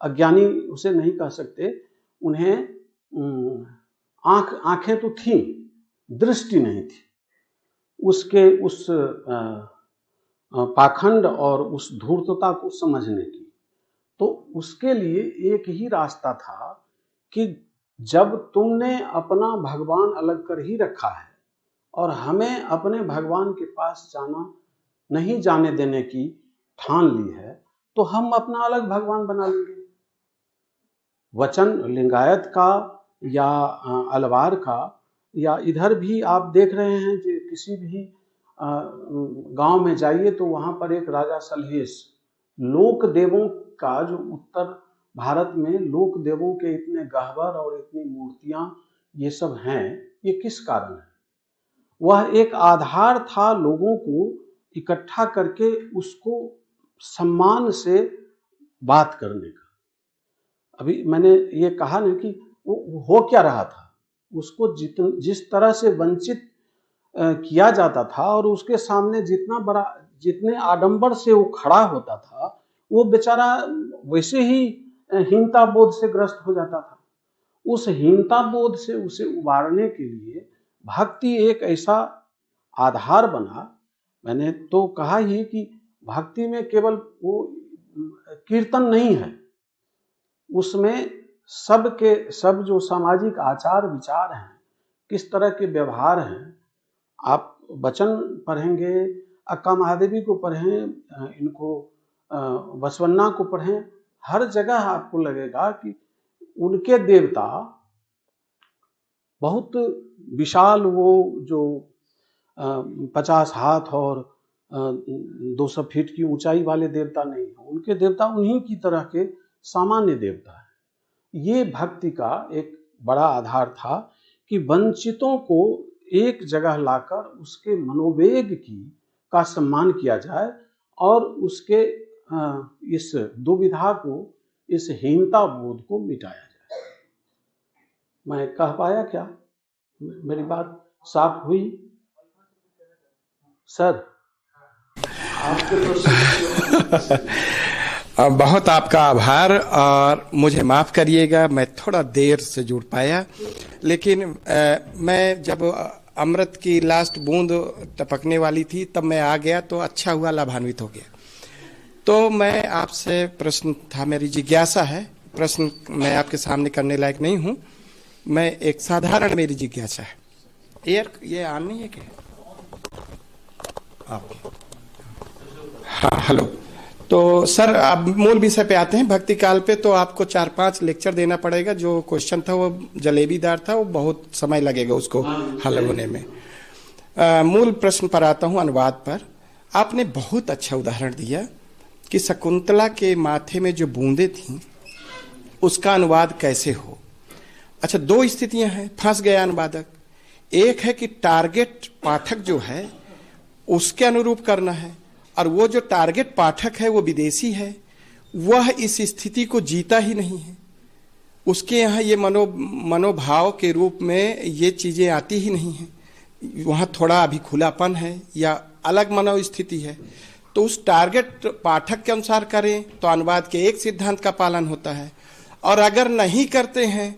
अज्ञानी उसे नहीं कह सकते, उन्हें आंखें तो थी, दृष्टि नहीं थी उसके उस पाखंड और उस धूर्तता को समझने की। तो उसके लिए एक ही रास्ता था कि जब तुमने अपना भगवान अलग कर ही रखा है और हमें अपने भगवान के पास नहीं जाने देने की ठान ली है, तो हम अपना अलग भगवान बना लेंगे। वचन लिंगायत का या अलवार का, या इधर भी आप देख रहे हैं कि किसी भी गांव में जाइए तो वहां पर एक राजा सलहेश, लोक देवों का, जो उत्तर भारत में लोक देवों के इतने गहवर और इतनी मूर्तियां ये सब हैं, ये किस कारण है? वह एक आधार था लोगों को इकट्ठा करके उसको सम्मान से बात करने का। अभी मैंने ये कहा ना कि वो हो क्या रहा था, उसको जिस तरह से वंचित किया जाता था और उसके सामने जितने आडंबर से वो खड़ा होता था, वो बेचारा वैसे ही हीनता बोध से ग्रस्त हो जाता था। उस हीनता बोध से उसे उबारने के लिए भक्ति एक ऐसा आधार बना। मैंने तो कहा ही कि भक्ति में केवल वो कीर्तन नहीं है, उसमें सब जो सामाजिक आचार विचार हैं, किस तरह के व्यवहार हैं। आप वचन पढ़ेंगे, अक्का महादेवी को पढ़ें, इनको बसवन्ना को पढ़ें, हर जगह आपको लगेगा कि उनके देवता बहुत विशाल, वो जो 50 हाथ और 200 फीट की ऊंचाई वाले देवता नहीं है, उनके देवता उन्हीं की तरह के सामान्य देवता है। ये भक्ति का एक बड़ा आधार था कि वंचितों को एक जगह लाकर उसके मनोवेग का सम्मान किया जाए और उसके इस दुविधा को, इस हीनता बोध को मिटाया जाए। मैं कह पाया क्या? मेरी बात साफ हुई सर? आपके तो बहुत आपका आभार, और मुझे माफ करिएगा मैं थोड़ा देर से जुड़ पाया, लेकिन मैं जब अमृत की लास्ट बूंद टपकने वाली थी तब मैं आ गया, तो अच्छा हुआ, लाभान्वित हो गया। तो मैं आपसे प्रश्न था, मेरी जिज्ञासा है, प्रश्न मैं आपके सामने करने लायक नहीं हूं, मैं एक साधारण मेरी जिज्ञासा है। ये ऑन नहीं है क्या? हाँ, हेलो। तो सर अब मूल विषय पे आते हैं, भक्ति काल पे। तो आपको 4-5 लेक्चर देना पड़ेगा। जो क्वेश्चन था वो जलेबीदार था, वो बहुत समय लगेगा उसको हल होने में। मूल प्रश्न पर आता हूँ, अनुवाद पर। आपने बहुत अच्छा उदाहरण दिया कि शकुंतला के माथे में जो बूंदें थीं उसका अनुवाद कैसे हो। अच्छा, 2 स्थितियां हैं, फंस गया अनुवादक। एक है कि टारगेट पाठक जो है उसके अनुरूप करना है, और वो जो टारगेट पाठक है वो विदेशी है, वह इस स्थिति को जीता ही नहीं है। उसके यहाँ ये मनोभाव के रूप में ये चीज़ें आती ही नहीं हैं। वहाँ थोड़ा अभी खुलापन है या अलग मनोस्थिति है। तो उस टारगेट पाठक के अनुसार करें तो अनुवाद के एक सिद्धांत का पालन होता है, और अगर नहीं करते हैं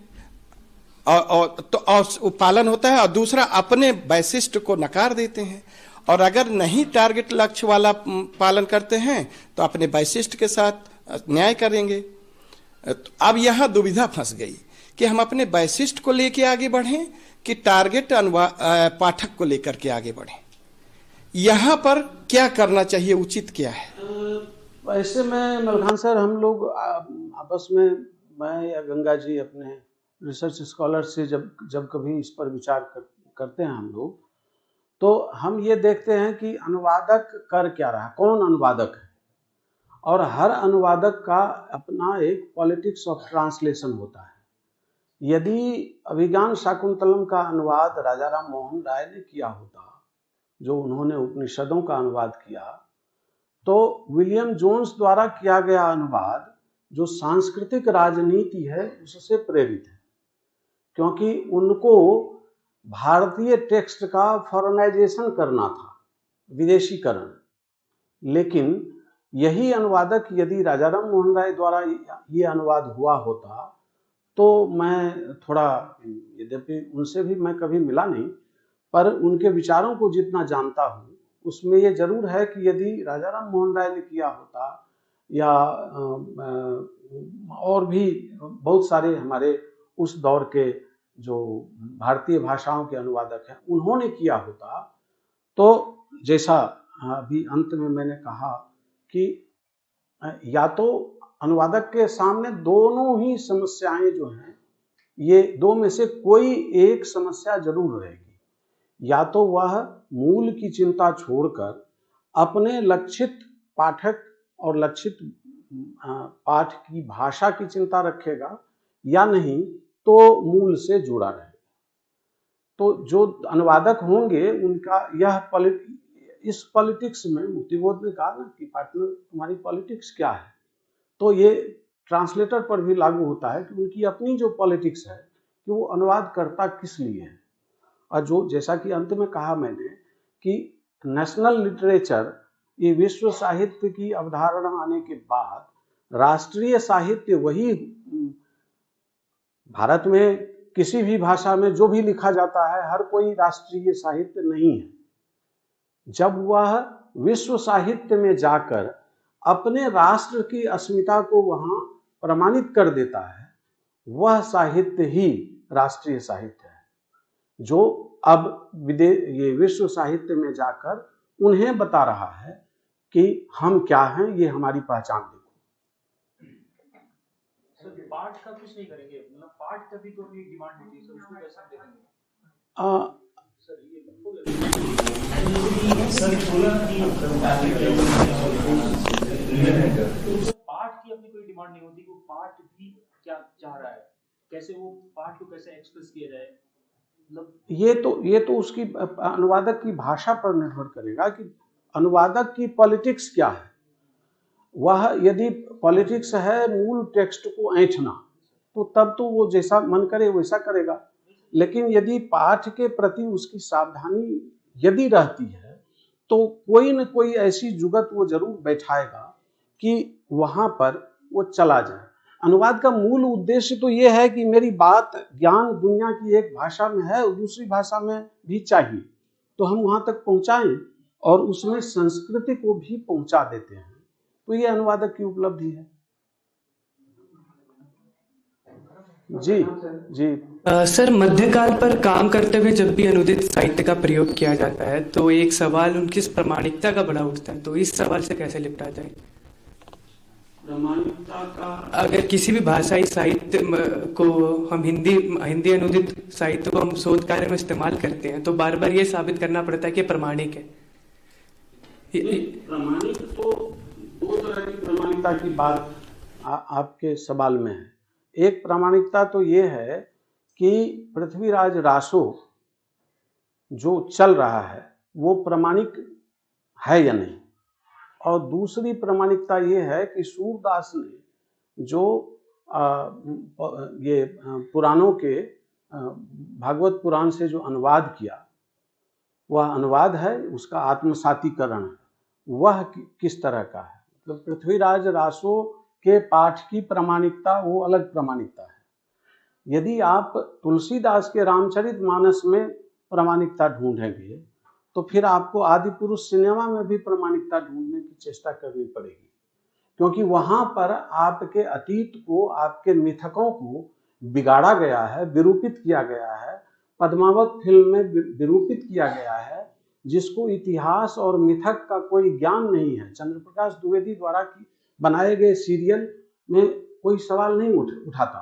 तो पालन होता है, और दूसरा अपने वैशिष्ट को नकार देते हैं। और अगर नहीं टारगेट लक्ष्य वाला पालन करते हैं तो अपने वैशिष्ट के साथ न्याय करेंगे। तो अब यहाँ दुविधा फंस गई कि हम अपने वैशिष्ट को लेके आगे बढ़ें कि टारगेट पाठक को लेकर के आगे बढ़ें। यहाँ पर क्या करना चाहिए, उचित क्या है? वैसे में मलखान सर, हम लोग आपस में, मैं या गंगा जी अपने रिसर्च स्कॉलर से जब कभी इस पर विचार करते हैं हम लोग, तो हम ये देखते हैं कि अनुवादक कर क्या रहा है, कौन अनुवादक है। और हर अनुवादक का अपना एक पॉलिटिक्स ऑफ ट्रांसलेशन होता है। यदि अभिज्ञान शाकुंतलम का अनुवाद राजा राम मोहन राय ने किया होता, जो उन्होंने उपनिषदों का अनुवाद किया, तो विलियम जोन्स द्वारा किया गया अनुवाद जो सांस्कृतिक राजनीति है उससे प्रेरित है, क्योंकि उनको भारतीय टेक्स्ट का फॉरेनाइजेशन करना था, विदेशीकरण। लेकिन यही अनुवादक यदि राजा राम मोहन राय द्वारा ये अनुवाद हुआ होता, तो मैं थोड़ा, यद्यपि उनसे भी मैं कभी मिला नहीं, पर उनके विचारों को जितना जानता हूँ उसमें ये जरूर है कि यदि राजा राम मोहन राय ने किया होता, या और भी बहुत सारे हमारे उस दौर के जो भारतीय भाषाओं के अनुवादक हैं उन्होंने किया होता, तो जैसा अभी अंत में मैंने कहा कि या तो अनुवादक के सामने दोनों ही समस्याएं जो हैं, ये दो में से कोई एक समस्या जरूर रहेगी। या तो वह मूल की चिंता छोड़कर अपने लक्षित पाठक और लक्षित पाठ की भाषा की चिंता रखेगा, या नहीं तो मूल से जुड़ा रहेगा। तो जो अनुवादक होंगे उनका यह इस पॉलिटिक्स में, मुक्तिबोध ने कहा ना कि पार्टनर तुम्हारी पॉलिटिक्स क्या है, तो ये ट्रांसलेटर पर भी लागू होता है कि उनकी अपनी जो पॉलिटिक्स है कि वो अनुवाद करता किस लिए है। और जो, जैसा कि अंत में कहा मैंने कि नेशनल लिटरेचर, ये विश्व साहित्य की अवधारणा आने के बाद राष्ट्रीय साहित्य वही, भारत में किसी भी भाषा में जो भी लिखा जाता है हर कोई राष्ट्रीय साहित्य नहीं है। जब वह विश्व साहित्य में जाकर अपने राष्ट्र की अस्मिता को वहां प्रमाणित कर देता है, वह साहित्य ही राष्ट्रीय साहित्य है, जो अब ये विश्व साहित्य में जाकर उन्हें बता रहा है कि हम क्या हैं, ये हमारी पहचान देखो। सर, पाठ का कुछ नहीं करेंगे, मतलब पाठ तभी तो अपनी डिमांड होती है सर, उसको कैसे देखेंगे? सर ये पाठ की अपनी कोई डिमांड नहीं होती, वो पाठ भी क्या चाह रहा है, कैसे वो पाठ को कैसे एक्सप्रेस किया जाए, मतलब ये तो उसकी अनुवादक की भाषा पर निर्भर करेगा कि अनुवादक की पॉलिटिक्स क्या है। वह यदि पॉलिटिक्स है मूल टेक्स्ट को ऐंठना, तो तब तो वो जैसा मन करे वैसा करेगा। लेकिन यदि पाठ के प्रति उसकी सावधानी यदि रहती है, तो कोई न कोई ऐसी जुगत वो जरूर बैठाएगा कि वहां पर वो चला जाए। अनुवाद का मूल उद्देश्य तो ये है कि मेरी बात, ज्ञान दुनिया की एक भाषा में है और दूसरी भाषा में भी चाहिए, तो हम वहां तक पहुंचाएं और उसमें संस्कृति को भी पहुंचा देते हैं। तो ये अनुवादक की उपलब्धि है। जी जी सर, मध्यकाल पर काम करते हुए जब भी अनुदित साहित्य का प्रयोग किया जाता है तो एक सवाल उनकी प्रामाणिकता का बड़ा उठता है, तो इस सवाल से कैसे निपटा जाए? प्रामाणिकता का, अगर किसी भी भाषाई साहित्य को हम हिंदी अनुदित साहित्य को हम शोध कार्य में इस्तेमाल करते हैं तो बार बार ये साबित करना पड़ता है कि प्रामाणिक है। प्रामाणिक तो दो तरह की प्रामाणिकता की बात आपके सवाल में है। एक प्रामाणिकता तो ये है कि पृथ्वीराज रासो जो चल रहा है वो प्रामाणिक है या नहीं, और दूसरी प्रामाणिकता ये है कि सूरदास ने जो ये पुराणों के भागवत पुराण से जो अनुवाद किया, वह अनुवाद है, उसका आत्मसातीकरण है। वह किस तरह का है, मतलब पृथ्वीराज रासो के पाठ की प्रामाणिकता वो अलग प्रामाणिकता है। यदि आप तुलसीदास के रामचरितमानस में प्रामाणिकता ढूंढेंगे तो फिर आपको आदि पुरुष सिनेमा में भी प्रामाणिकता ढूंढने की चेष्टा करनी पड़ेगी, क्योंकि वहां पर आपके अतीत को, आपके मिथकों को बिगाड़ा गया है, विरूपित किया गया है। पद्मावत फिल्म में विरूपित किया गया है, जिसको इतिहास और मिथक का कोई ज्ञान नहीं है। चंद्रप्रकाश द्विवेदी द्वारा बनाए गए सीरियल में कोई सवाल नहीं उठाता,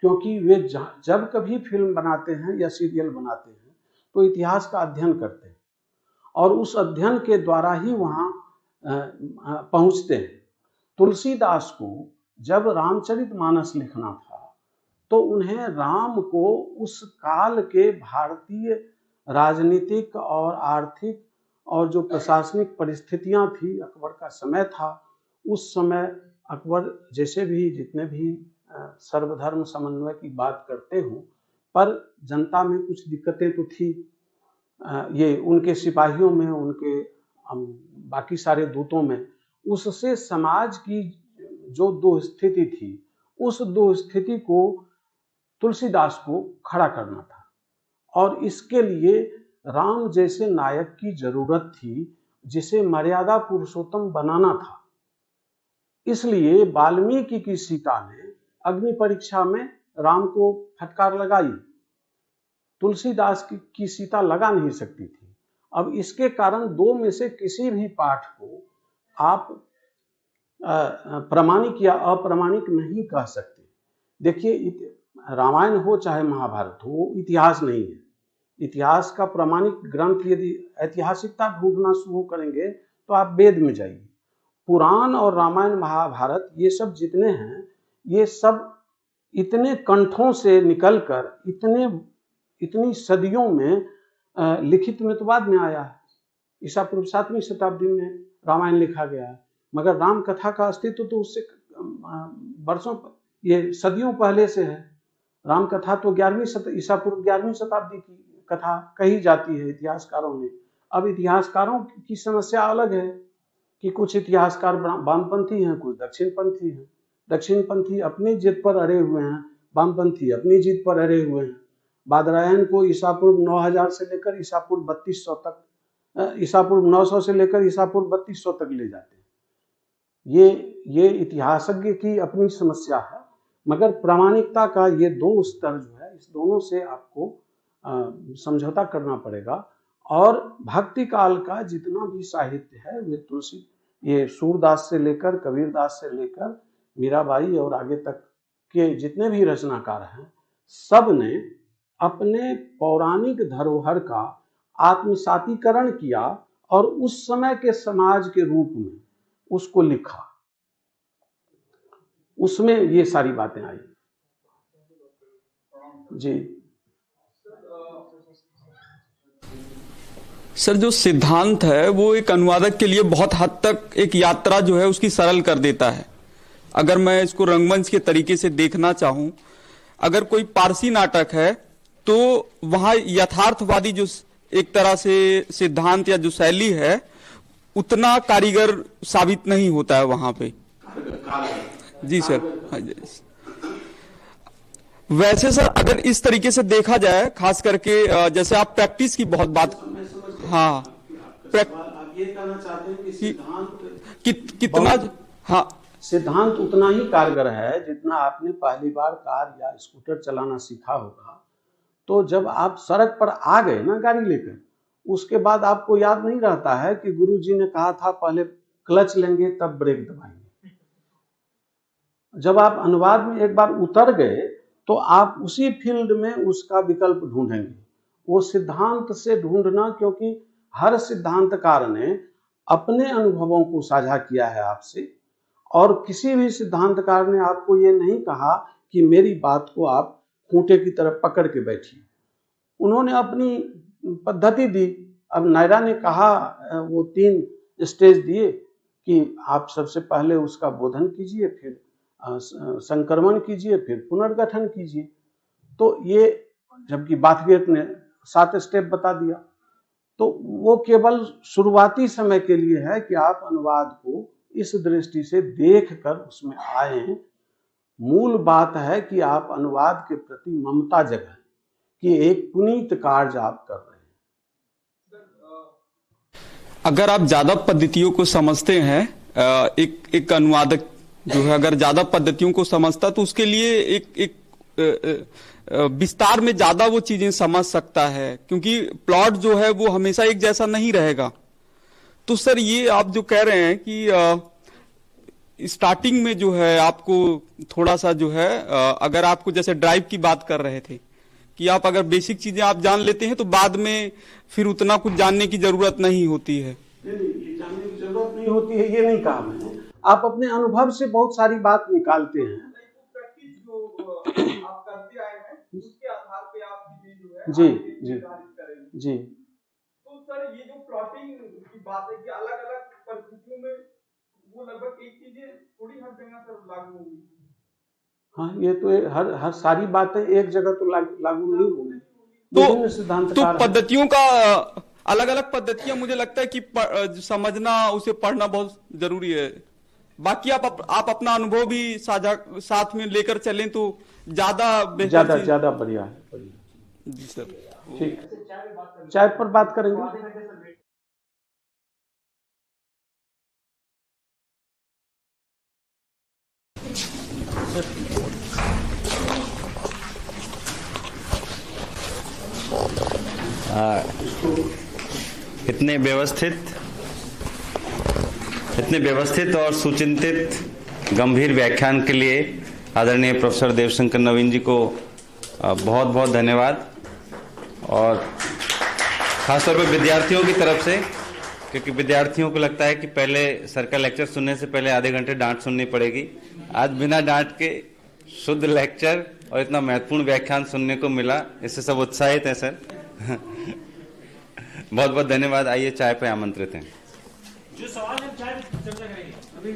क्योंकि वे जब कभी फिल्म बनाते हैं या सीरियल बनाते हैं तो इतिहास का अध्ययन करते हैं और उस अध्ययन के द्वारा ही वहाँ पहुँचते हैं। तुलसीदास को जब रामचरितमानस लिखना था तो उन्हें राम को उस काल के भारतीय राजनीतिक और आर्थिक और जो प्रशासनिक परिस्थितियां थी, अकबर का समय था, उस समय अकबर जैसे भी जितने भी सर्वधर्म समन्वय की बात करते हों, पर जनता में कुछ दिक्कतें तो थी। ये उनके सिपाहियों में, उनके बाकी सारे दूतों में, उससे समाज की जो दो स्थिति थी, उस दो स्थिति को तुलसीदास को खड़ा करना था और इसके लिए राम जैसे नायक की जरूरत थी जिसे मर्यादा पुरुषोत्तम बनाना था। इसलिए वाल्मीकि की सीता ने अग्नि परीक्षा में राम को फटकार लगाई, तुलसीदास की सीता लगा नहीं सकती थी। अब इसके कारण दो में से किसी भी पाठ को आप प्रामाणिक या अप्रामाणिक नहीं कह सकते। देखिए, रामायण हो चाहे महाभारत हो, वो इतिहास नहीं है। इतिहास का प्रामाणिक ग्रंथ यदि ऐतिहासिकता ढूंढना शुरू करेंगे तो आप वेद में जाइए। पुराण और रामायण महाभारत ये सब जितने हैं, ये सब इतने कंठों से निकलकर इतनी सदियों में लिखित में तो बाद में आया है। ईसा पूर्व 7वीं शताब्दी में रामायण लिखा गया है, मगर राम कथा का अस्तित्व तो उससे वर्षों, ये सदियों पहले से है। राम कथा तो ईसा पूर्व 11वीं शताब्दी की कथा कही जाती है इतिहासकारों में। अब इतिहासकारों की समस्या अलग है कि कुछ इतिहासकार वामपंथी हैं, कुछ दक्षिणपंथी हैं। दक्षिणपंथी अपनी जिद पर अड़े हुए हैं, वामपंथी अपनी जिद पर अड़े हुए हैं। बादरायण को ईसा पूर्व 9000 से लेकर ईसा पूर्व 3200 तक, ईसा पूर्व 900 से लेकर ईसा पूर्व 3200 तक ले जाते हैं। ये इतिहासज्ञ की अपनी समस्या है, मगर प्रामाणिकता का ये दो स्तर जो है, इस दोनों से आपको समझौता करना पड़ेगा। और भक्ति काल का जितना भी साहित्य है, वे ये सूरदास से लेकर कबीरदास से लेकर मीराबाई और आगे तक के जितने भी रचनाकार हैं, सब ने अपने पौराणिक धरोहर का आत्मसातीकरण किया और उस समय के समाज के रूप में उसको लिखा। उसमें ये सारी बातें आई। जी सर, जो सिद्धांत है वो एक अनुवादक के लिए बहुत हद तक एक यात्रा जो है उसकी सरल कर देता है। अगर मैं इसको रंगमंच के तरीके से देखना चाहूं, अगर कोई पारसी नाटक है तो वहां यथार्थवादी जो एक तरह से सिद्धांत या जो शैली है उतना कारीगर साबित नहीं होता है वहां पे। जी सर। वैसे सर, अगर इस तरीके से देखा जाए, खास करके जैसे आप प्रैक्टिस की बहुत बात, हाँ, आप ये कहना चाहते हैं कि सिद्धांत कितना, हाँ, सिद्धांत उतना ही कारगर है जितना आपने पहली बार कार या स्कूटर चलाना सीखा होगा। तो जब आप सड़क पर आ गए ना गाड़ी लेकर, उसके बाद आपको याद नहीं रहता है कि गुरुजी ने कहा था पहले क्लच लेंगे तब ब्रेक दबाएंगे। जब आप अनुवाद में एक बार उतर गए तो आप उसी फील्ड में उसका विकल्प ढूंढेंगे। वो सिद्धांत से ढूंढना, क्योंकि हर सिद्धांतकार ने अपने अनुभवों को साझा किया है आपसे, और किसी भी सिद्धांतकार ने आपको ये नहीं कहा कि मेरी बात को आप खूंटे की तरफ पकड़ के बैठिए। उन्होंने अपनी पद्धति दी। अब नायरा ने कहा, वो 3 स्टेज दिए कि आप सबसे पहले उसका बोधन कीजिए, फिर संक्रमण कीजिए, फिर पुनर्गठन कीजिए। तो ये जबकि बाथगेट ने 7 स्टेप बता दिया, तो वो केवल शुरुआती समय के लिए है कि आप अनुवाद को इस दृष्टि से देखकर उसमें आए। मूल बात है कि आप अनुवाद के प्रति ममता जगाएं कि एक पुनीत कार्य आप कर रहे हैं। अगर आप ज्यादा पद्धतियों को समझते हैं, एक अनुवादक जो है अगर ज्यादा पद्धतियों को समझता तो उसके लिए एक विस्तार में ज्यादा वो चीजें समझ सकता है, क्योंकि प्लॉट जो है वो हमेशा एक जैसा नहीं रहेगा। तो सर ये आप जो कह रहे हैं कि स्टार्टिंग में जो है आपको थोड़ा सा जो है अगर आपको जैसे ड्राइव की बात कर रहे थे कि आप अगर बेसिक चीजें आप जान लेते हैं तो बाद में फिर उतना कुछ जानने की जरूरत नहीं होती है। नहीं, जानने की जरूरत नहीं होती है, ये नहीं कहा मैंने। आप अपने अनुभव से बहुत सारी बात निकालते हैं। उसके आधार पे आप जो है जी जी जी। तो सर ये जो प्लॉटिंग की बात है कि अलग अलग परिस्थितियों में वो लगभग एक चीजें थोड़ी हर जगह सर लागू होगी। हाँ, ये तो हर सारी बातें एक जगह तो लागू नहीं होंगी। तो पद्धतियों का अलग अलग पद्धतियां मुझे लगता है कि समझना उसे पढ़ना बहुत जरूरी है। बाकी आप अपना अनुभव भी साझा साथ में लेकर चलें तो ज्यादा बढ़िया है। जी सर, ठीक, चाय पर बात करेंगे। इतने व्यवस्थित और सुचिंतित गंभीर व्याख्यान के लिए आदरणीय प्रोफेसर देवशंकर नवीन जी को बहुत बहुत धन्यवाद। और खासतौर पर विद्यार्थियों की तरफ से, क्योंकि विद्यार्थियों को लगता है कि पहले सर का लेक्चर सुनने से पहले आधे घंटे डांट सुननी पड़ेगी। आज बिना डांट के शुद्ध लेक्चर और इतना महत्वपूर्ण व्याख्यान सुनने को मिला, इससे सब उत्साहित हैं सर। बहुत बहुत धन्यवाद। आइए चाय पे आमंत्रित हैं। जो सवाल है चाय पे चर्चा करेंगे अभी।